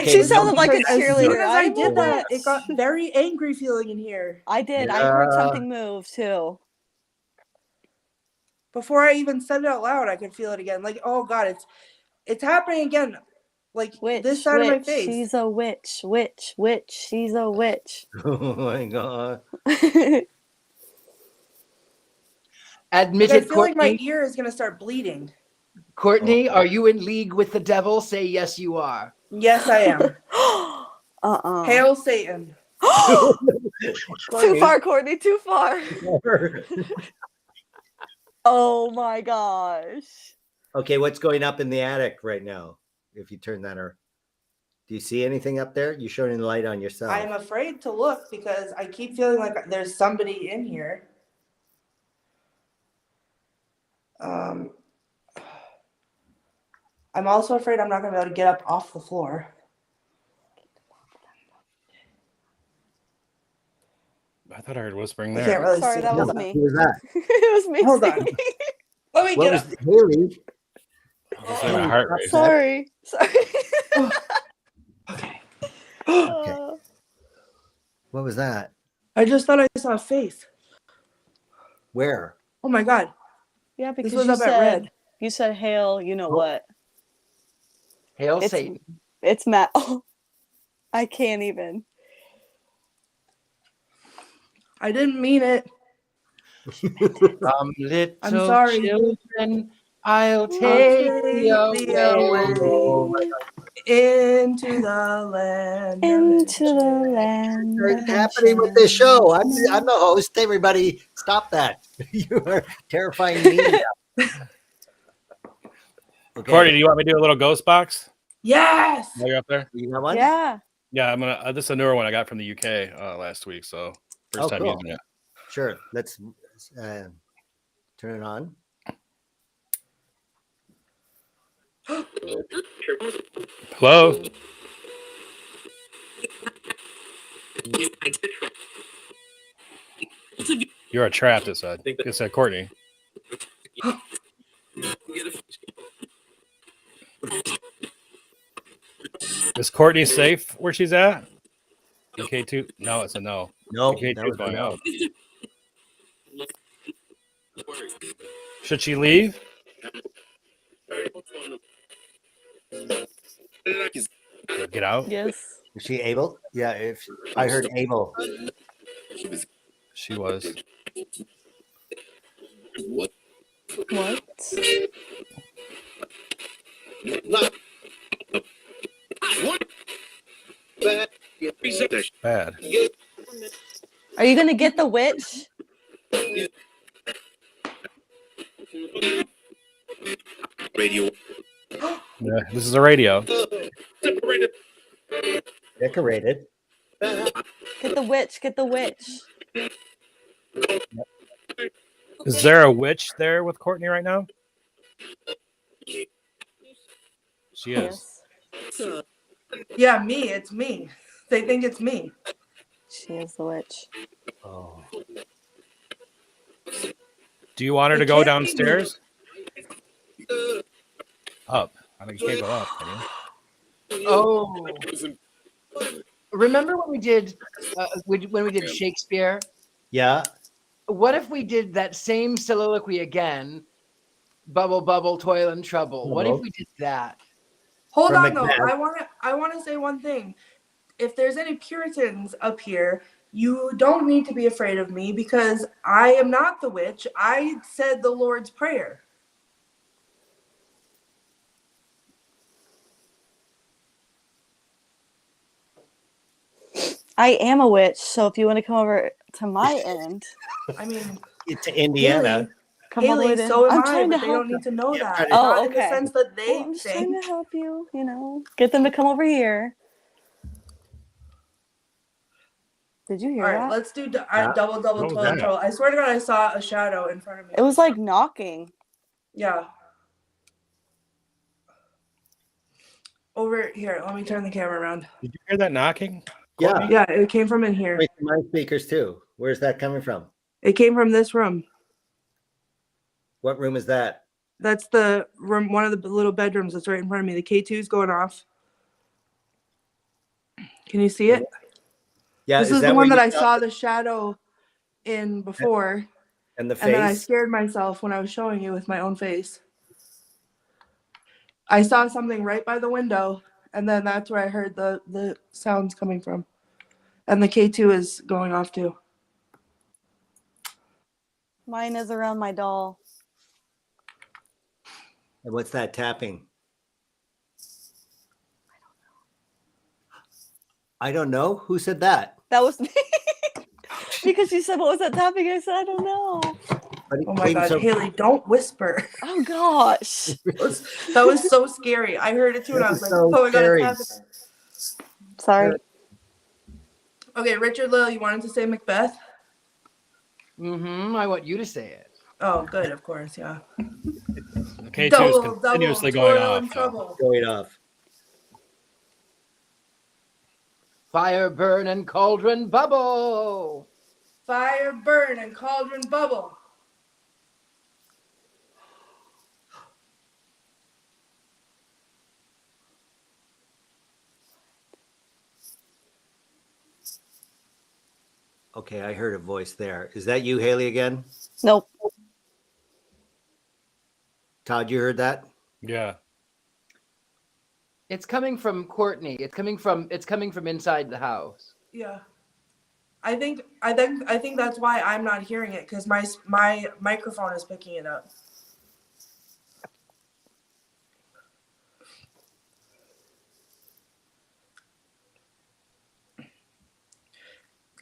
She sounded like a As soon cheerleader. as I I'm a did that, witch. it got very angry feeling in here. I did. I heard Yeah. something move too. Before I even said it out loud, I could feel it again. Like, oh God, it's happening again. Like Witch. this side of my Witch. face. She's a witch. Witch. She's a witch. Oh my god. Admit Like, I it, feel like my Courtney. ear is gonna start bleeding. Courtney, are you in league with the devil? Say yes, you are. Yes, I am. Hail Satan. Too far, Courtney. Too far. Oh my gosh. Okay, what's going up in the attic right now? If you turn that or Do you see anything up there? You showing the light on yourself? I'm afraid to look because I keep feeling like there's somebody in here. I'm also afraid I'm not going to be able to get up off the floor. I thought I heard whispering I there. can't really Sorry, see. that was No, me. who was that? It was me. Hold on. singing. Let me What get was up. Haley? It's like my heart rate. Sorry. Sorry. Okay. Okay. What was that? I just thought I saw a face. Where? Oh my God. Yeah, because was you up at said Red. you said hail. You know Oh. what? Hail It's- Satan. It's Matt. Oh, I can't even. I didn't mean it. Little I'm sorry. children, I'll I'll take thee thee away. into the land. of Into the enchantment. land. What's of happening with this show? I'm enchantment. the host. Everybody, stop that. You are terrifying me. Okay. Courtney, do you want me to do a little ghost box Yes. while you're up there? You got one? Yeah. Yeah, I'm gonna. This is a newer one I got from the UK last week, so first Oh, time cool. using it. Sure. Let's turn it on. Hello. You're a trap. It said. It said Courtney. Is Courtney safe where she's at? UK2? No, it's a no. No, UK2 that is was going no. out. Should she leave? Get out. Yes. Is she able? Yeah. If I heard able. She was. What? Bad. Are you gonna get the witch? Yeah, this is a radio. Decorated. Get the witch. Get the witch. Is there a witch there with Courtney right now? She is. Yes. Yeah, me. It's me. They think it's me. She is the witch. Oh. Do you want her It to go can't be downstairs? Up. I think you can't go up. Can you? Oh. Remember when we did Shakespeare? Yeah. What if we did that same soliloquy again? Bubble, bubble, toil and trouble. What if Bubble. we did that? Hold From on though. Macbeth. I want to say one thing. If there's any Puritans up here, you don't need to be afraid of me because I am not the witch. I said the Lord's Prayer. I am a witch, so if you want to come over to my end, I mean, To Indiana. come all the way Haley, to. so am I'm I, trying but to they help. don't need to know Yeah, that. try to- Oh, Not in the okay. sense that they Well, I'm just trying think. to help you. You know, get them to come over here. Did you hear All right, that? let's do Yeah. double What was toil and that? trouble. I swear to God, I saw a shadow in front of me. It was like knocking. Yeah. Over here. Let me turn the camera around. Did you hear that knocking? Yeah. Courtney? Yeah, it came from in here. Wait, my speakers too. Where's that coming from? It came from this room. What room is that? That's the room, one of the little bedrooms that's right in front of me. The K2's going off. Can you see it? Yeah. This is the where one that you I saw the shadow in before. And the And then I face. scared myself when I was showing you with my own face. I saw something right by the window, and then that's where I heard the sounds coming from. And the K2 is going off too. Mine is around my doll. And what's that tapping? I don't know. Who said that? That was me. Because you said, "What was that tapping?" I said, "I don't know." But it Oh my came God, so- Haley, don't whisper. Oh gosh. That was so scary. I heard it too, and I was like, So oh my God, scary. it's happening. Sorry. Okay, Richard-Lael, you wanted to say Macbeth? I want you to say it. Oh, good, of course, yeah. K2 is Double, continuously double, going toil off. and though. trouble. Going off. Fire, burn, and cauldron bubble. Fire, burn, and cauldron bubble. Okay, I heard a voice there. Is that you, Haley, again? Nope. Todd, you heard that? Yeah. It's coming from Courtney. It's coming from inside the house. Yeah. I think that's why I'm not hearing it, because my microphone is picking it up.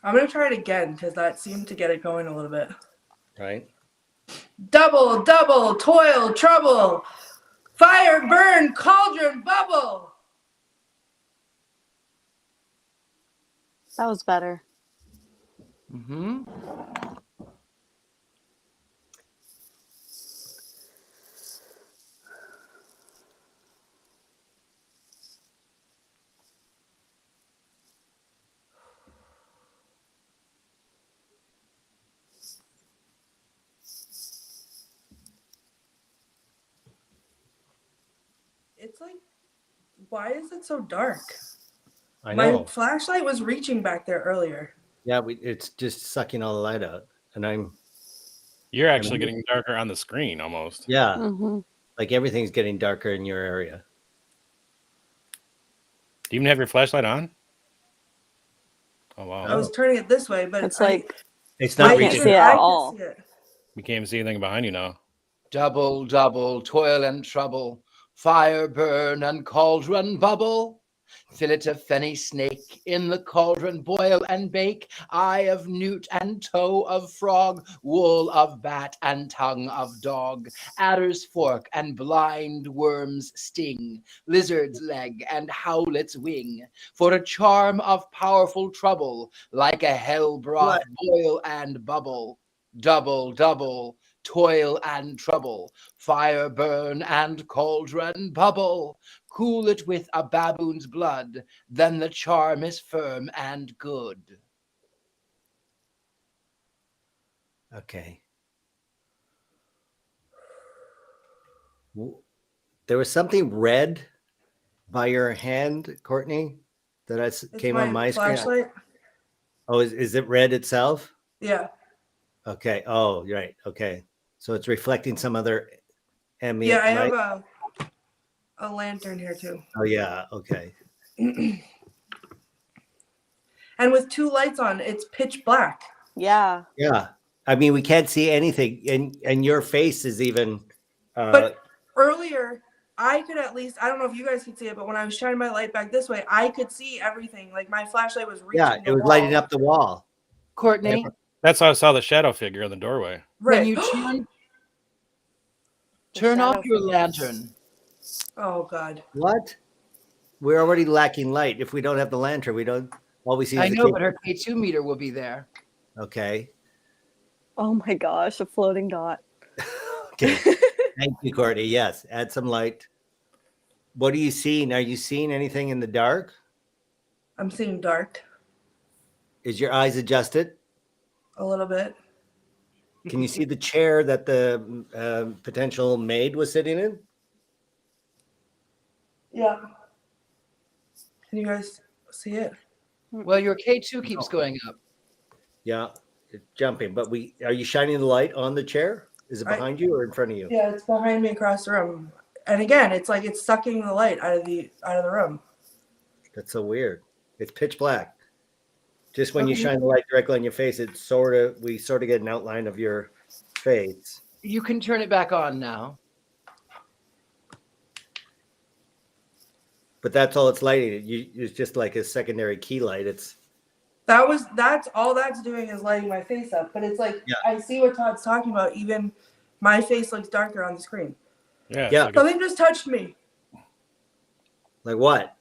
I'm gonna try it again because that seemed to get it going a little bit. Right. Double, double, toil, trouble. Fire, burn, cauldron, bubble. That was better. It's like, why is it so dark? I My know. flashlight was reaching back there earlier. Yeah, it's just sucking all the light out. And You're actually getting darker on the screen almost. yeah, Mm-hmm. like everything's getting darker in your area. Do you even have your flashlight on? Oh, wow. I was turning it this way, but It's like It's not I can't reaching. see it I at can all. see it. You can't even see anything behind you now. Double, double, toil and trouble. Fire, burn, and cauldron bubble. Fillet of fenny snake, in the cauldron boil and bake. Eye of newt and toe of frog, wool of bat and tongue of dog. Adder's fork and blind worm's sting, lizard's leg and howlet's wing. For a charm of powerful trouble, like a hell broth boil and bubble. Double, double, toil and trouble. Fire, burn, and cauldron bubble. Cool it with a baboon's blood, then the charm is firm and good. Okay. There was something red by your hand, Courtney, that It's came on my screen. flashlight. Oh, is it red itself? Yeah. Okay. Oh, right. Okay. So it's reflecting some other ambient Yeah, I light. have a lantern here too. Oh, yeah. Okay. And with two lights on, it's pitch black. yeah. Yeah. I mean, we can't see anything, and your face is even. But earlier, I could at least, I don't know if you guys could see it, but when I was shining my light back this way, I could see everything. Like my flashlight was reaching yeah, the it was wall. lighting up the wall. Courtney, That's how I saw the shadow figure in the doorway. Right. when you turn off your lantern. Oh God. What? We're already lacking light. If we don't have the lantern, we don't. All we see is I the know, key- but her K2 meter will be there. Okay. Oh my gosh, a floating dot. Okay. Thank you, Courtney. Yes, add some light. What are you seeing? Are you seeing anything in the dark? I'm seeing dark Is your eyes adjusted? a little bit. Can you see the chair that the potential maid was sitting in? Yeah. Can you guys see it? Well, your K2 keeps going up. Yeah, it's jumping. But are you shining the light on the chair? Is it behind you or in front of you? Yeah, it's behind me across the room. And again, it's like it's sucking the light out of the room. That's so weird. It's pitch black. Just when you shine the light directly on your face, we sort of get an outline of your face. You can turn it back on now. But that's all it's lighting. It's just like a secondary key light. That's all that's doing is lighting my face up. But it's like, Yeah. I see what Todd's talking about. Even my face looks darker on the screen. Yeah. Yeah. Like a- Something just touched me. Like what?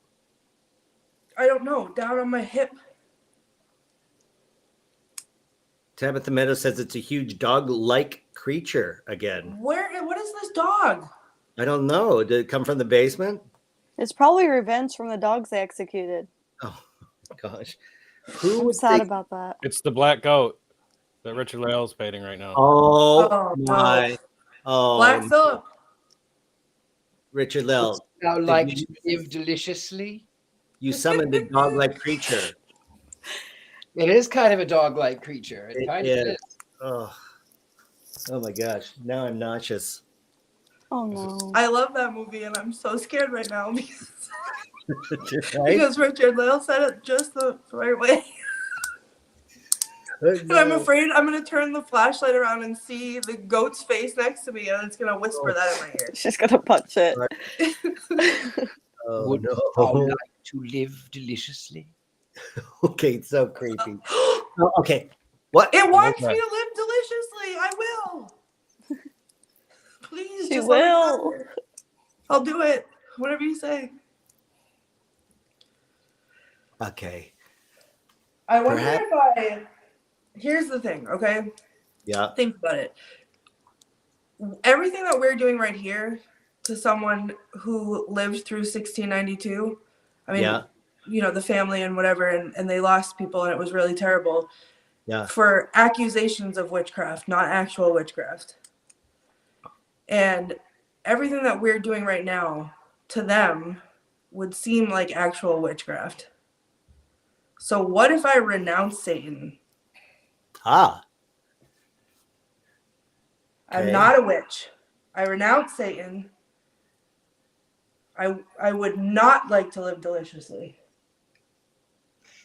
I don't know, down on my hip. Tabitha Meadow says it's a huge dog-like creature again. What is this dog? I don't know. Did it come from the basement? It's probably revenge from the dogs they executed. Oh gosh. Who I'm would sad think? about that. It's the black goat that Richard-Lael is painting right now. Oh, Oh, my. Oh, Black Phillip. Richard-Lael, Thou did like you- to live deliciously. you summoned a dog-like creature. It is kind of a dog-like creature. It It kind of is. is. Oh my gosh. Now I'm nauseous. Oh no. I love that movie, and I'm so scared right now because, Right? because Richard-Lael said it just the right way. And I'm afraid I'm going to turn the flashlight around and see the goat's face next to me, and it's going to whisper that in my ear. She's gonna punch it. Oh, Would no. thou like to live deliciously? Okay, it's so creepy. Oh, okay. What? It wants Okay. me to live deliciously. I will. Please, She just let me will. touch it. I'll do it. Whatever you say. Okay. I wonder Perhaps- if I. Here's the thing, okay? Yeah. Think about it. Everything that we're doing right here to someone who lived through 1692, I mean, Yeah. you know, the family and whatever, and they lost people and it was really terrible. Yeah. For accusations of witchcraft, not actual witchcraft. And everything that we're doing right now to them would seem like actual witchcraft. So what if I renounce Satan? Ah. I'm Okay. not a witch. I renounce Satan. I would not like to live deliciously.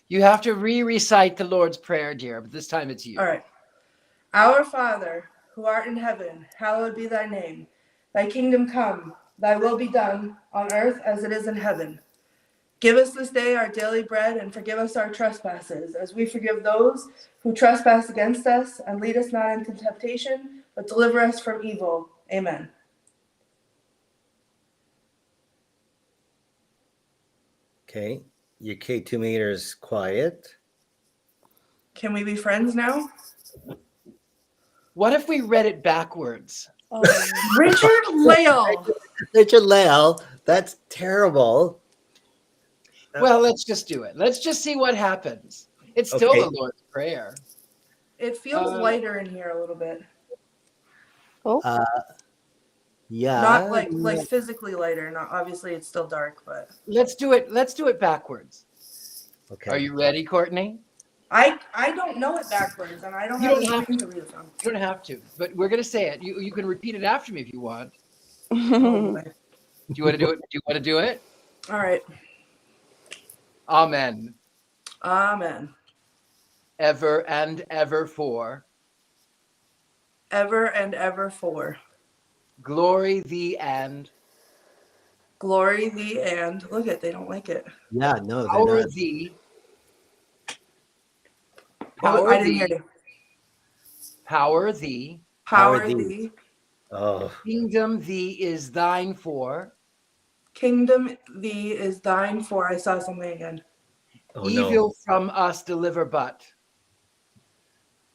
You have to recite the Lord's Prayer, dear, but this time it's you. All right. Our Father, who art in heaven, hallowed be thy name. Thy kingdom come, thy will be done, on earth as it is in heaven. Give us this day our daily bread, and forgive us our trespasses, as we forgive those who trespass against us, and lead us not into temptation, but deliver us from evil. Amen. Okay. Your K2 meter is quiet. Can we be friends now? What if we read it backwards? Oh, Richard-Lael. Richard-Lael, that's terrible. Well, let's just do it. Let's just see what happens. It's still Okay. the Lord's Prayer. It feels lighter in here a little bit. Yeah. Not like physically lighter. Not obviously it's still dark, but Let's do it. Let's do it backwards. Okay. Are you ready, Courtney? I don't know it backwards, and I don't You have don't a have screen to read it from. You don't have to, but we're gonna say it. You can repeat it after me if you want. Oh, boy. Do you want to do it? Do you want to do it? All right. Amen. Amen. Ever and ever for Ever and ever for glory thee and glory thee and look at they don't like it. Yeah, no, they're power not. thee. I Power didn't hear thee. you. Power thee. Power Power thee. thee. Oh, Kingdom thee is thine for. Kingdom thee is thine for. I saw something again. oh Evil no. from us deliver but.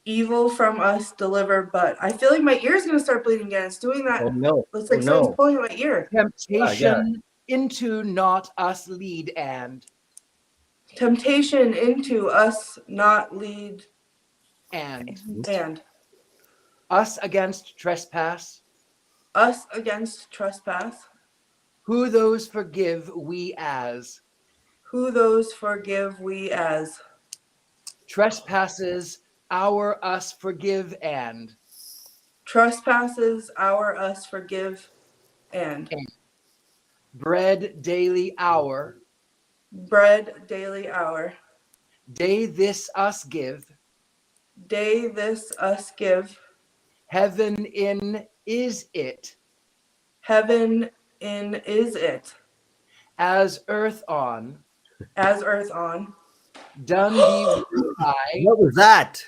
Evil from us deliver, but I feel like my ear's gonna start bleeding again. It's doing that. Oh no. It's like Oh someone's no. pulling at my ear. Temptation into not us lead and Temptation into us not lead and and us against trespass. us against trespass. Who those forgive we as Who those forgive we as trespasses our us forgive and trespasses our us forgive and bread daily hour bread daily hour. day this us give Day this us give. heaven in is it Heaven in is it. as earth on As earth on. done be will thy What was that?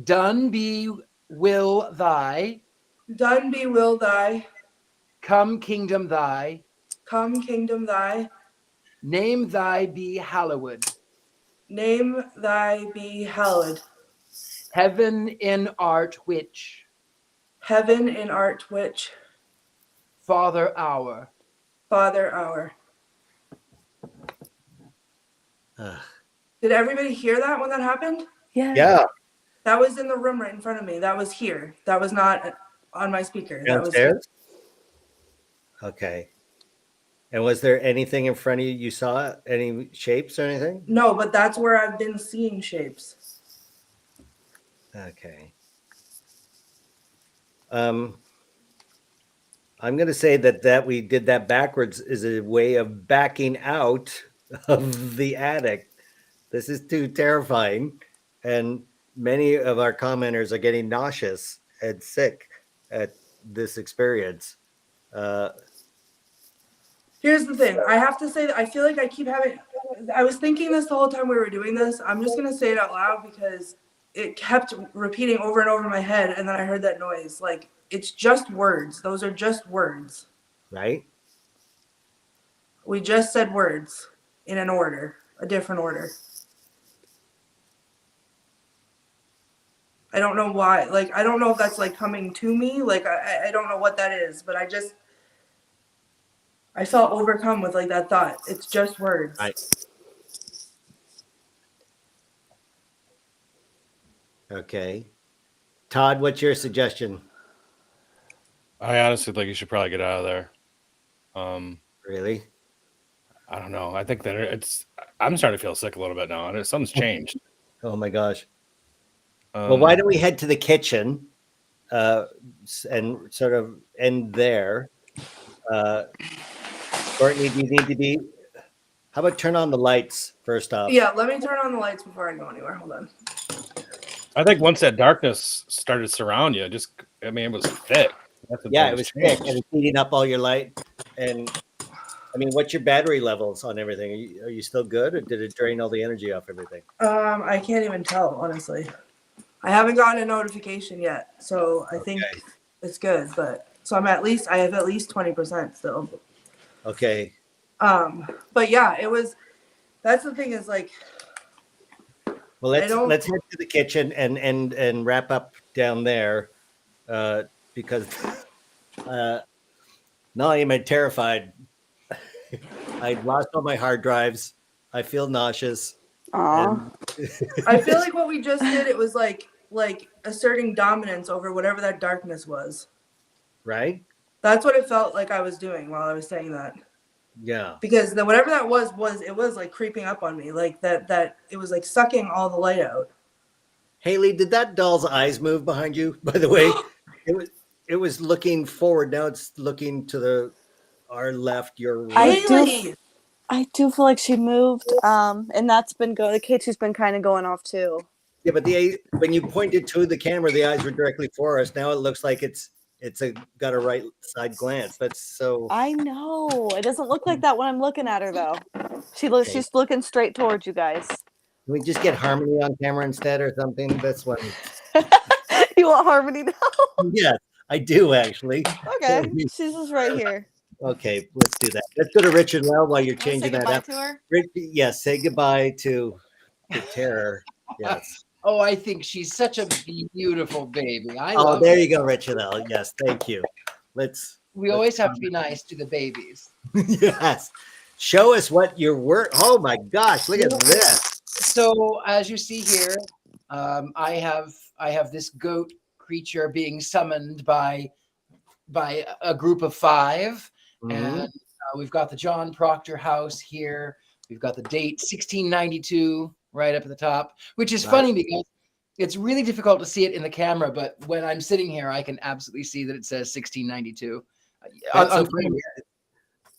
done be will thy Done be will thy. come kingdom thy Come kingdom thy. Name thy be hallowed. Name thy be hallowed. Heaven in art which. Heaven in art which. Father our. Father our. Ugh. Did everybody hear that when that happened? Yeah, That was in the room right in front of me. That was here. That was not on my speaker. That was here. downstairs. Okay. And was there anything in front of you? You saw any shapes or anything? No, but that's where I've been seeing shapes. Okay. I'm going to say that we did that backwards is a way of backing out of the attic. This is too terrifying, and many of our commenters are getting nauseous and sick at this experience. Here's the thing. I have to say that I feel like I keep having. I was thinking this the whole time we were doing this. I'm just gonna say it out loud because it kept repeating over and over in my head, and then I heard that noise. Like, it's just words. Those are just words. Right? We just said words in an order, a different order. I don't know why. Like, I don't know if that's like coming to me. Like, I don't know what that is, but I felt overcome with like that thought. It's just words. Right. Okay. Todd, what's your suggestion? I honestly think you should probably get out of there. Really? I don't know. I think that I'm starting to feel sick a little bit now, and something's changed. Oh my gosh. Well, why don't we head to the kitchen and sort of end there? Courtney, do you need to be? How about turn on the lights first off? Yeah, let me turn on the lights before I go anywhere. Hold on. I think once that darkness started to surround you, it was thick. Yeah, it was thick and it's eating up all your light. And I mean, what's your battery levels on everything? Are you still good, or did it drain all the energy off everything? I can't even tell, honestly. I haven't gotten a notification yet, so I think it's good. But so I have at least 20% still. Okay. But yeah, it was. That's the thing is like. Well, let's head to the kitchen and wrap up down there, because now I am terrified. I lost all my hard drives. I feel nauseous. Aw. I feel like what we just did, it was like asserting dominance over whatever that darkness was. Right? That's what it felt like I was doing while I was saying that. Yeah. Because whatever that was like creeping up on me, like that it was like sucking all the light out. Haley, did that doll's eyes move behind you? By the way, it was looking forward. Now it's looking to our left, your right. I do feel like she moved, and that's been good. Katie's been kind of going off too. Yeah, but when you pointed to the camera, the eyes were directly for us. Now it looks like it's got a right side glance. That's so. I know it doesn't look like that when I'm looking at her though. She's looking straight towards you guys. Can we just get Harmony on camera instead or something? That's what. You want Harmony now? Yes, I do actually. Okay, she's just right here. Okay, let's do that. Let's go to Richard-Lael while you're changing that up. To her? Yes, say goodbye to the terror. Yes. Oh, I think she's such a beautiful baby. There you go, Richard-Lael. Yes, thank you. We always have to be nice to the babies. Yes. Show us what your work. Oh my gosh, look at this. So as you see here, I have this goat creature being summoned by a group of 5. Mm-hmm. And we've got the John Proctor House here. We've got the date 1692 right up at the top, which is funny because it's really difficult to see it in the camera. But when I'm sitting here, I can absolutely see that it says 1692.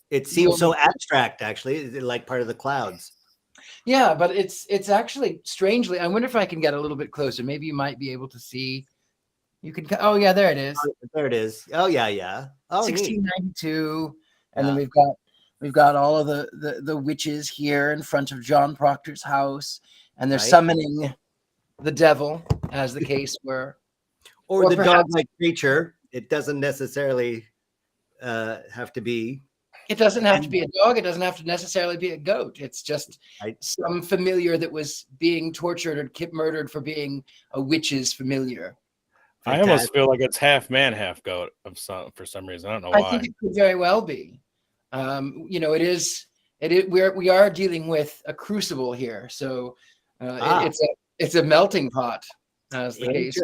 It seems so abstract, actually, like part of the clouds. Yeah, but it's actually strangely. I wonder if I can get a little bit closer. Maybe you might be able to see. You can. Oh yeah, there it is. There it is. Oh yeah. Oh, 1692, and then we've got all of the witches here in front of John Proctor's house, and they're summoning the devil, as the case were, or the dog-like creature. It doesn't necessarily have to be It doesn't have to be a dog. It doesn't have to necessarily be a goat. It's just some familiar that was being tortured or murdered for being a witch's familiar. I almost feel like it's half man, half goat for some reason. I don't know why. I think it could very well be. It is. We are dealing with a crucible here, so it's a melting pot, as the case.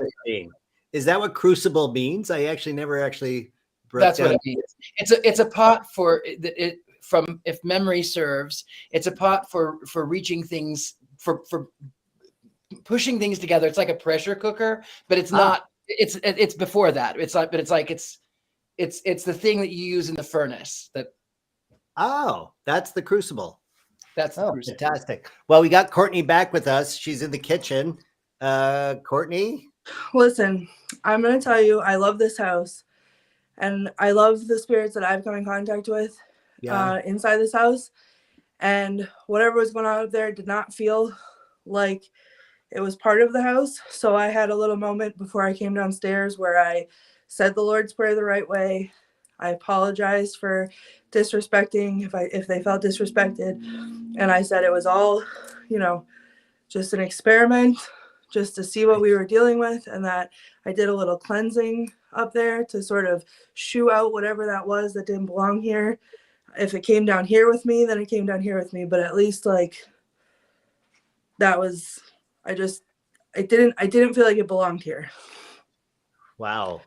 Is that what crucible means? I actually never actually. That's what it means. It's a pot if memory serves, it's a pot for reaching things, for pushing things together. It's like a pressure cooker, but it's not. It's before that. It's the thing that you use in the furnace. That's the crucible. That's the crucible. Fantastic. Well, we got Courtney back with us. She's in the kitchen. Courtney, listen, I'm gonna tell you, I love this house. And I love the spirits that I've come in contact with inside this house. And whatever was going on up there did not feel like it was part of the house. So I had a little moment before I came downstairs where I said the Lord's Prayer the right way. I apologized for disrespecting if they felt disrespected. And I said it was all, just an experiment, just to see what we were dealing with, and that I did a little cleansing up there to sort of shoo out whatever that was that didn't belong here. If it came down here with me, then it came down here with me. But at least that was, I didn't feel like it belonged here. Wow.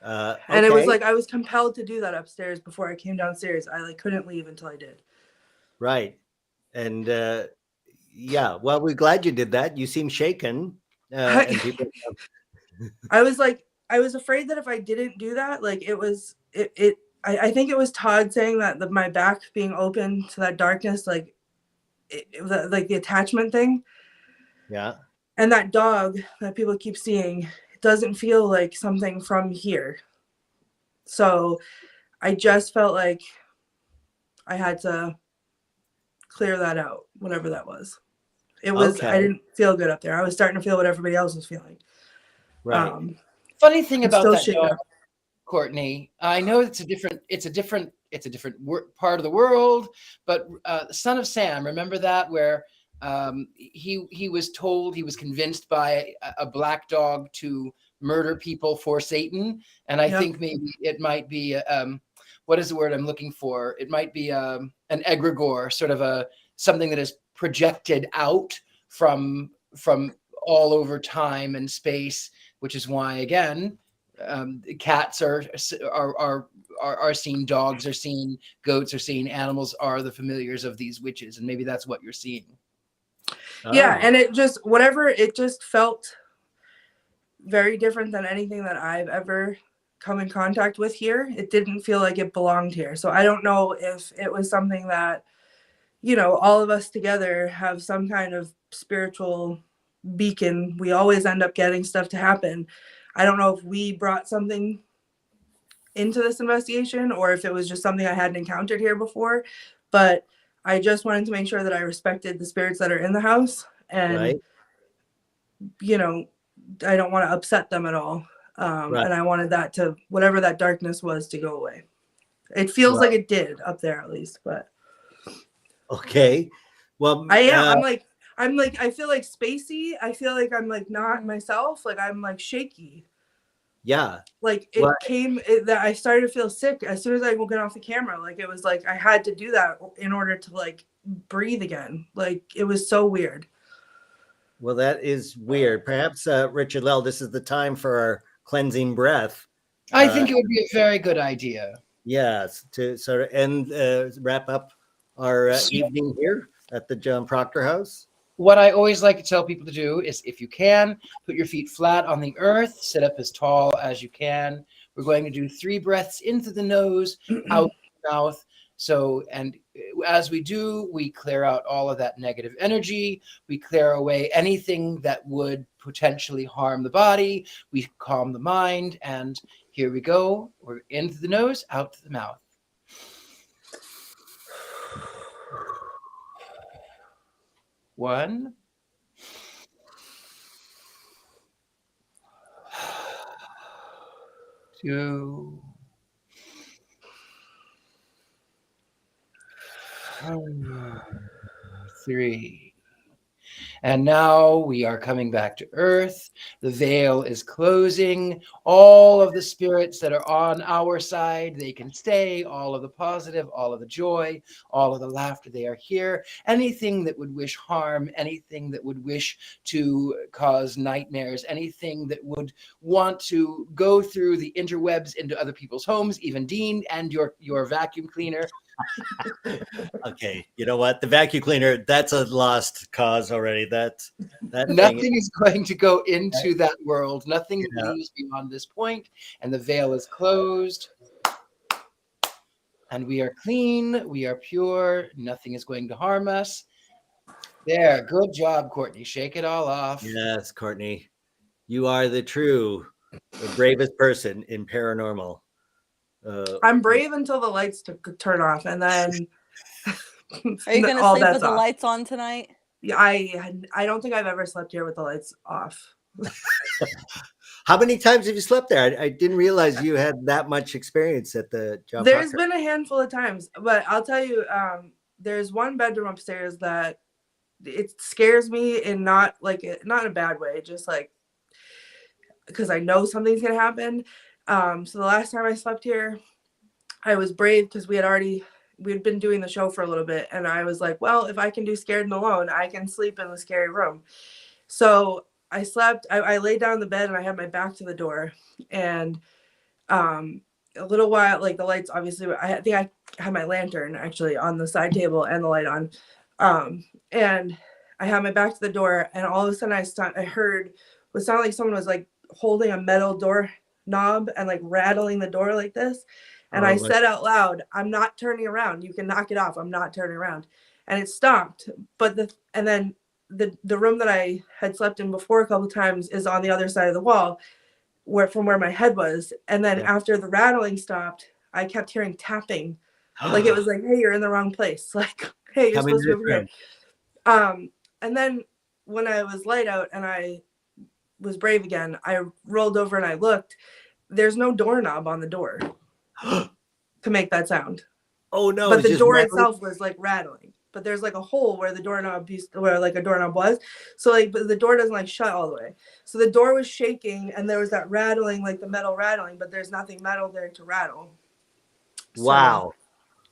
And it was like I was compelled to do that upstairs before I came downstairs. I couldn't leave until I did. Right. And well, we're glad you did that. You seem shaken. And people I was afraid that if I didn't do that, I think it was Todd saying that my back being open to that darkness, like the attachment thing. Yeah. And that dog that people keep seeing, it doesn't feel like something from here. So I just felt like I had to clear that out, whatever that was. It was, I didn't feel good up there. I was starting to feel what everybody else was feeling. Right. Funny thing about that dog, Courtney, I know it's a different part of the world, but Son of Sam, remember that, where he was convinced by a black dog to murder people for Satan, and I think maybe it might be what is the word I'm looking for? It might be an egregore, sort of something that is projected out from all over time and space, which is why, again, cats are seen, dogs are seen, goats are seen, animals are the familiars of these witches, and maybe that's what you're seeing. Yeah, and it just felt very different than anything that I've ever come in contact with here. It didn't feel like it belonged here. So I don't know if it was something that, all of us together have some kind of spiritual beacon. We always end up getting stuff to happen. I don't know if we brought something into this investigation or if it was just something I hadn't encountered here before, but I just wanted to make sure that I respected the spirits that are in the house, and I don't want to upset them at all. And I wanted that to, whatever that darkness was, to go away. It feels like it did up there, at least, but okay. Well, I feel like spacey. I feel like I'm not myself. I'm shaky. Yeah. That I started to feel sick as soon as I got off the camera. It was like I had to do that in order to breathe again. It was so weird. Well, that is weird. Perhaps Richard-Lael, this is the time for our cleansing breath. I think it would be a very good idea. Yes, to sort of end, wrap up our evening here at the John Proctor House. What I always like to tell people to do is, if you can, put your feet flat on the earth, sit up as tall as you can. We're going to do 3 breaths into the nose, out the mouth. So, and as we do, we clear out all of that negative energy. We clear away anything that would potentially harm the body. We calm the mind. And here we go. We're into the nose, out to the mouth. One. Two. 3. And now we are coming back to earth. The veil is closing. All of the spirits that are on our side, they can stay. All of the positive, all of the joy, all of the laughter, they are here. Anything that would wish harm, anything that would wish to cause nightmares, anything that would want to go through the interwebs into other people's homes, even Dean and your vacuum cleaner. Okay, you know what? The vacuum cleaner, that's a lost cause already. That Nothing thing. is going to go into that world. Nothing Yeah. leaves beyond this point, and the veil is closed. And we are clean. We are pure. Nothing is going to harm us. There. Good job, Courtney. Shake it all off. Yes, Courtney, you are the bravest person in paranormal. I'm brave until the lights turn off, and then Are you gonna all sleep bets with the off. lights on tonight? Yeah, I don't think I've ever slept here with the lights off. How many times have you slept there? I didn't realize you had that much experience at the John There's Proctor. been a handful of times, but I'll tell you, there's one bedroom upstairs that it scares me, in not in a bad way, just like because I know something's gonna happen. So the last time I slept here, I was brave because we'd been doing the show for a little bit, and I was like, well, if I can do Scared and Alone, I can sleep in the scary room. So I slept. I laid down in the bed and I had my back to the door, and a little while, like the lights, obviously, I think I had my lantern actually on the side table and the light on, and I had my back to the door, and all of a sudden I heard what sounded like someone was like holding a metal door knob and like rattling the door like this. And I said out loud, I'm not turning around. You can knock it off. I'm not turning around. And it stopped. And then the room that I had slept in before a couple of times is on the other side of the wall, from where my head was. And then after the rattling stopped, I kept hearing tapping. Like it was like, hey, you're in the wrong place. Like, hey, you're supposed to be over here. And then when I was light out and I was brave again, I rolled over and I looked. There's no doorknob on the door to make that sound. Oh no! But the door itself was like rattling. But there's like a hole where the doorknob where like a doorknob was. So like, but the door doesn't like shut all the way. So the door was shaking and there was that rattling, like the metal rattling, but there's nothing metal there to rattle. Wow. So,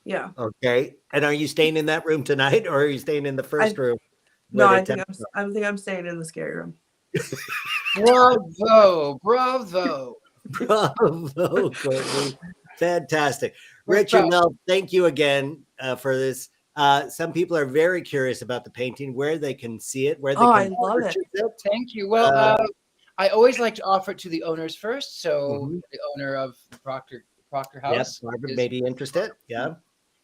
yeah. Okay. And are you staying in that room tonight, or are you staying in the first room? No, I think I'm staying in the scary room. Bravo. Bravo, Courtney. Fantastic. Richard-Lael, thank you again for this. Some people are very curious about the painting, where they can see it, where they can I love it. Thank you. Well, I always like to offer it to the owners first. So the owner of Proctor House. Yes, Barbara may be interested. Yeah.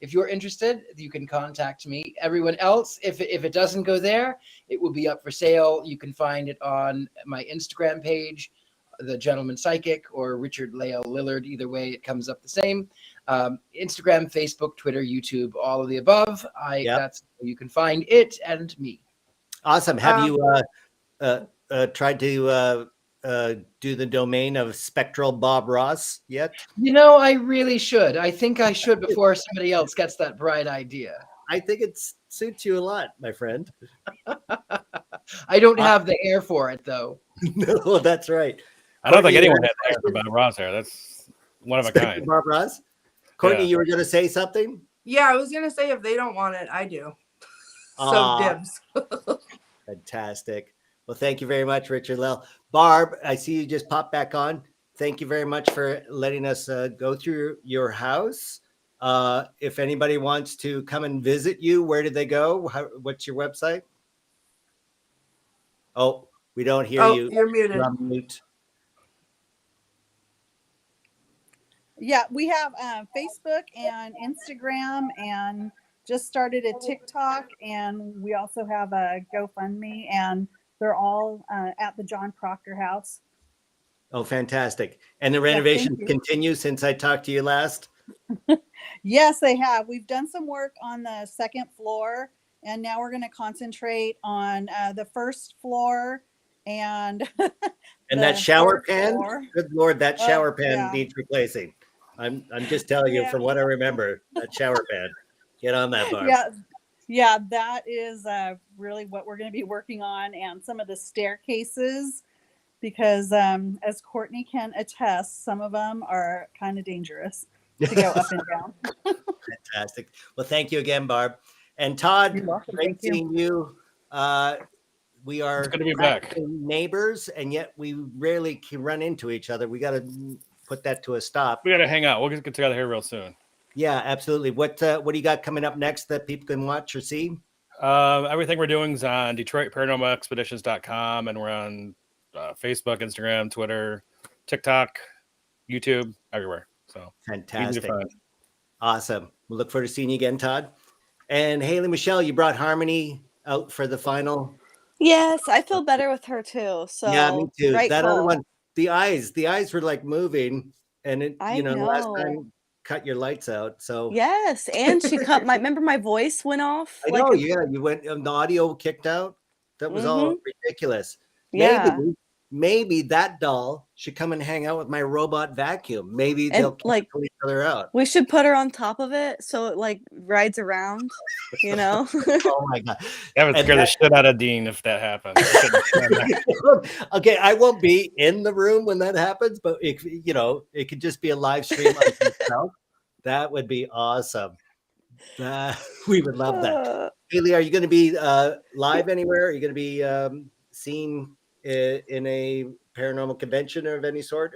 If you're interested, you can contact me. Everyone else, if it doesn't go there, it will be up for sale. You can find it on my Instagram page, The Gentleman Psychic, or Richard-Lael Lillard. Either way, it comes up the same. Instagram, Facebook, Twitter, YouTube, all of the above. That's where you can find it and me. Awesome. Have you tried to do the domain of Spectral Bob Ross yet? You know, I really should. I think I should before somebody else gets that bright idea. I think it suits you a lot, my friend. I don't have the hair for it, though. No, that's right. I don't think anyone has hair for Bob Ross hair. That's one of a kind. Bob Ross. Courtney, you were going to say something? Yeah, I was going to say if they don't want it, I do. So dibs. Fantastic. Well, thank you very much, Richard-Lael. Barb, I see you just popped back on. Thank you very much for letting us go through your house. If anybody wants to come and visit you, where did they go? What's your website? Oh, we don't hear you. You're muted. You're on mute. Yeah, we have Facebook and Instagram, and just started a TikTok, and we also have a GoFundMe, and they're all at the John Proctor House. Oh, fantastic. And the renovations continue since I talked to you last? Yes, they have. We've done some work on the second floor, and now we're going to concentrate on the first floor and and that shower pan. Good Lord, that shower pan needs replacing. I'm just telling you from what I remember, that shower pan. Get on that, Barb. Yeah, that is really what we're going to be working on, and some of the staircases, because as Courtney can attest, some of them are kind of dangerous to go up and down. Fantastic. Well, thank you again, Barb. And Todd, You're welcome. great Thank you. seeing you. We are It's good to be back. neighbors, and yet we rarely can run into each other. We got to put that to a stop. We got to hang out. We'll get together here real soon. Yeah, absolutely. What do you got coming up next that people can watch or see? Everything we're doing is on DetroitParanormalExpeditions.com, and we're on Facebook, Instagram, Twitter, TikTok, YouTube, everywhere. So Fantastic. Awesome. We'll look forward to seeing you again, Todd. And Haley Michelle, you brought Harmony out for the final. Yes, I feel better with her too. So Yeah, me too. Right That other call. one, the eyes were like moving, and it, I last know. time cut your lights out. So Yes, and she cut my. Remember, my voice went off. I know. Yeah, you went. The audio kicked out. That was all ridiculous. Yeah. Maybe that doll should come and hang out with my robot vacuum. Maybe they'll cancel each other out. We should put her on top of it so it like rides around, Oh my god! That would scare the shit out of Dean if that happened. Okay, I won't be in the room when that happens, but it could just be a live stream on itself. That would be awesome. We would love that. Haley, are you going to be live anywhere? Are you going to be seen in a paranormal convention of any sort?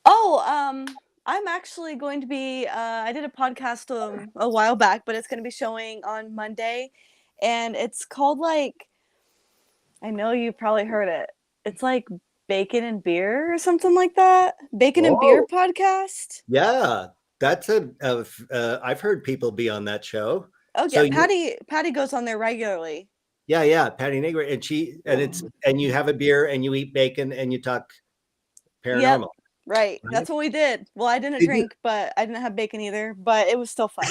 I'm actually going to be. I did a podcast a while back, but it's going to be showing on Monday, and it's called like. I know you probably heard it. It's like Bacon and Beer or something like that. Bacon and Beer podcast. Yeah, that's I've heard people be on that show. Oh yeah, so Patty goes on there regularly. Yeah, Patty Negro, and you have a beer and you eat bacon and you talk paranormal. Yep, right. That's what we did. Well, I didn't drink, but I didn't have bacon either. But it was still fun.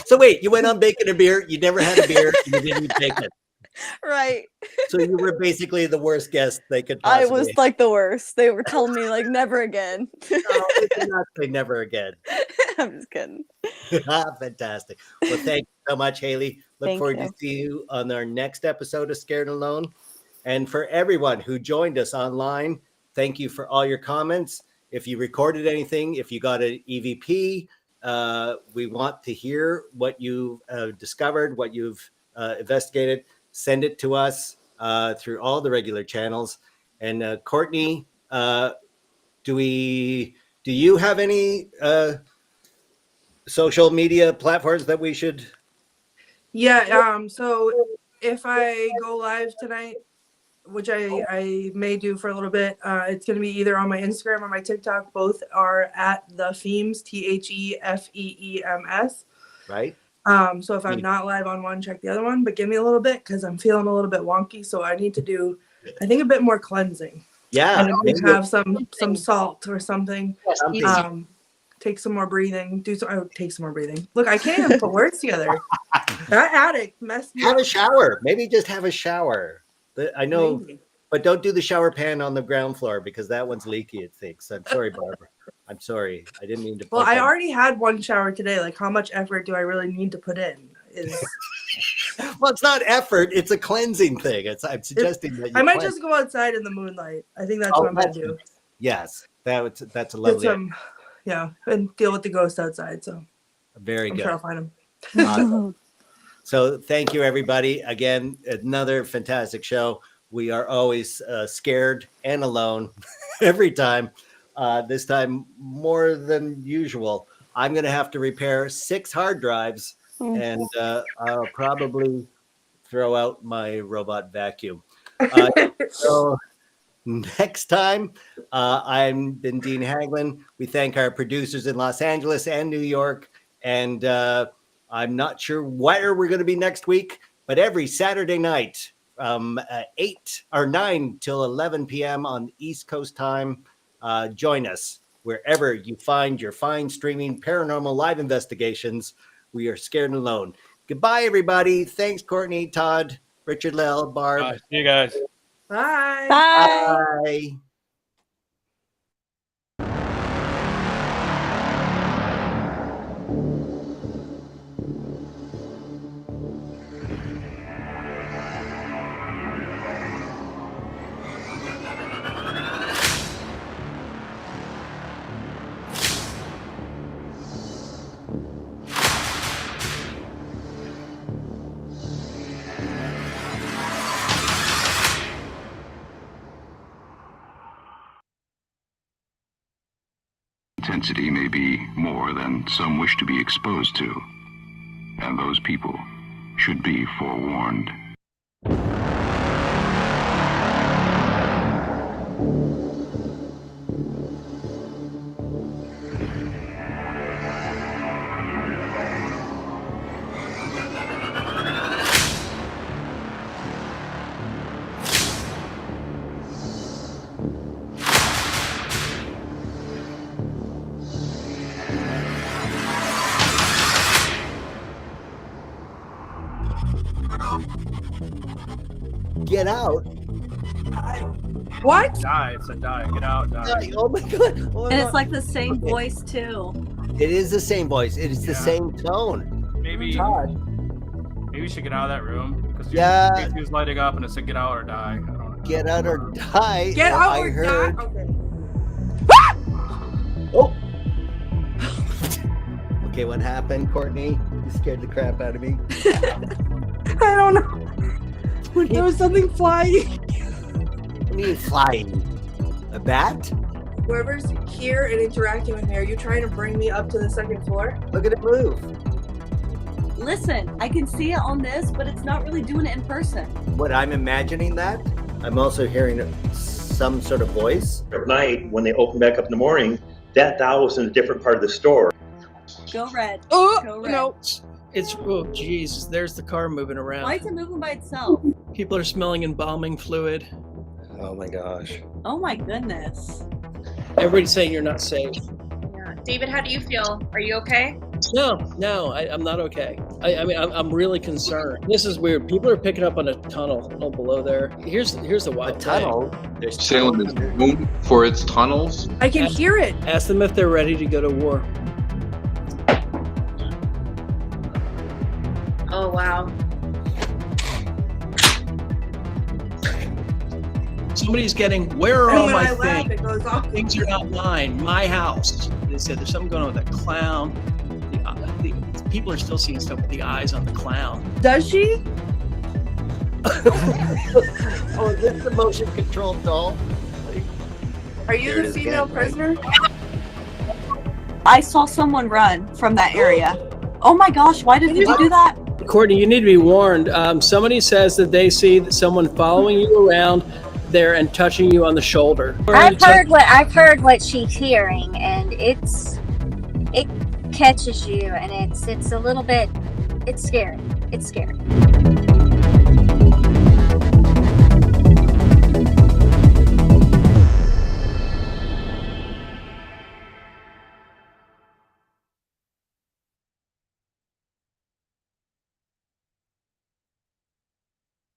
So wait, you went on Bacon and Beer. You never had a beer. And you didn't eat bacon. Right. So you were basically the worst guest they could possibly. I was like the worst. They were telling me like never again. No, they did not say never again. I'm just kidding. Fantastic. Well, thank you so much, Haley. Look forward to see you on our next episode of Scared and Alone. And for everyone who joined us online, thank you for all your comments. If you recorded anything, if you got an EVP, we want to hear what you've discovered, what you've investigated. Send it to us through all the regular channels. And Courtney, do you have any social media platforms that we should? Yeah. So if I go live tonight, which I may do for a little bit, it's going to be either on my Instagram or my TikTok. Both are at the Themes, THEFEEMS. Right. So if I'm not live on one, check the other one, but give me a little bit because I'm feeling a little bit wonky. So I need to do, I think, a bit more cleansing. Yeah. And have some salt or something. Take some more breathing. Take some more breathing. Look, I can't even put words together. That addict messed me up. Have a shower. Maybe just have a shower. I know, maybe. But don't do the shower pan on the ground floor because that one's leaky, it thinks. I'm sorry, Barbara. I'm sorry. I didn't mean to. Well, I already had one shower today. Like, how much effort do I really need to put in? Well, it's not effort. It's a cleansing thing. I'm suggesting that you I might just go outside in the moonlight. I think that's what I'm going to do. Yes. That's a lovely. Yeah, and deal with the ghost outside. So very good. I'm sure I'll find them. Awesome. So thank you, everybody. Again, another fantastic show. We are always scared and alone every time. This time more than usual. I'm going to have to repair 6 hard drives, and I'll probably throw out my robot vacuum. So next time, I've been Dean Haglund. We thank our producers in Los Angeles and New York, and I'm not sure where we're going to be next week, but every Saturday night from 8 or 9 till 11 p.m. on East Coast time, join us wherever you find your fine streaming paranormal live investigations. We are Scared and Alone. Goodbye, everybody. Thanks, Courtney, Todd, Richard-Lael, Barb. Bye. See you guys. Bye. Bye. Intensity may be more than some wish to be exposed to, and those people should be forewarned. Get out. What? Die. It said die. Get out. Die. Oh my god. Oh my And God. it's like the same voice too. It is the same voice. It is the Yeah. same tone. Maybe we should get out of that room because Yeah. he was lighting up and it said get out or die. I don't know. Get out or die. Get Oh, out I or heard. die. Okay. Oh. Okay, what happened, Courtney? You scared the crap out of me. I don't know. There was something flying. What do you mean flying? A bat? Whoever's here and interacting with me, are you trying to bring me up to the second floor? Look at it move. Listen, I can see it on this, but it's not really doing it in person. What, I'm imagining that? I'm also hearing some sort of voice. At night, when they open back up in the morning, that doll was in a different part of the store. Go red. Oh, Go red. no. It's, oh, geez, there's the car moving around. Why is it moving by itself? People are smelling embalming fluid. Oh my gosh. Oh my goodness. Everybody's saying you're not safe. Yeah. David, how do you feel? Are you okay? No, I'm not okay. I mean, I'm really concerned. This is weird. People are picking up on a tunnel below there. Here's the A wild tunnel? There's Salem is known for its tunnels. I can hear it. thing. Ask them if they're ready to go to war. Oh, wow. Somebody's getting, where are And all when my I laugh, things? it goes off. Things are not mine. My house. They said there's something going on with that clown. The people are still seeing stuff with the eyes on the clown. Does she? Oh, is this the motion control doll? Are you There it the is female again, right? prisoner? I saw someone run from that area. Oh my gosh, why did you do that? Courtney, you need to be warned. Somebody says that they see someone following you around there and touching you on the shoulder. I've heard what she's hearing, and it catches you, and it's a little bit, it's scary. It's scary.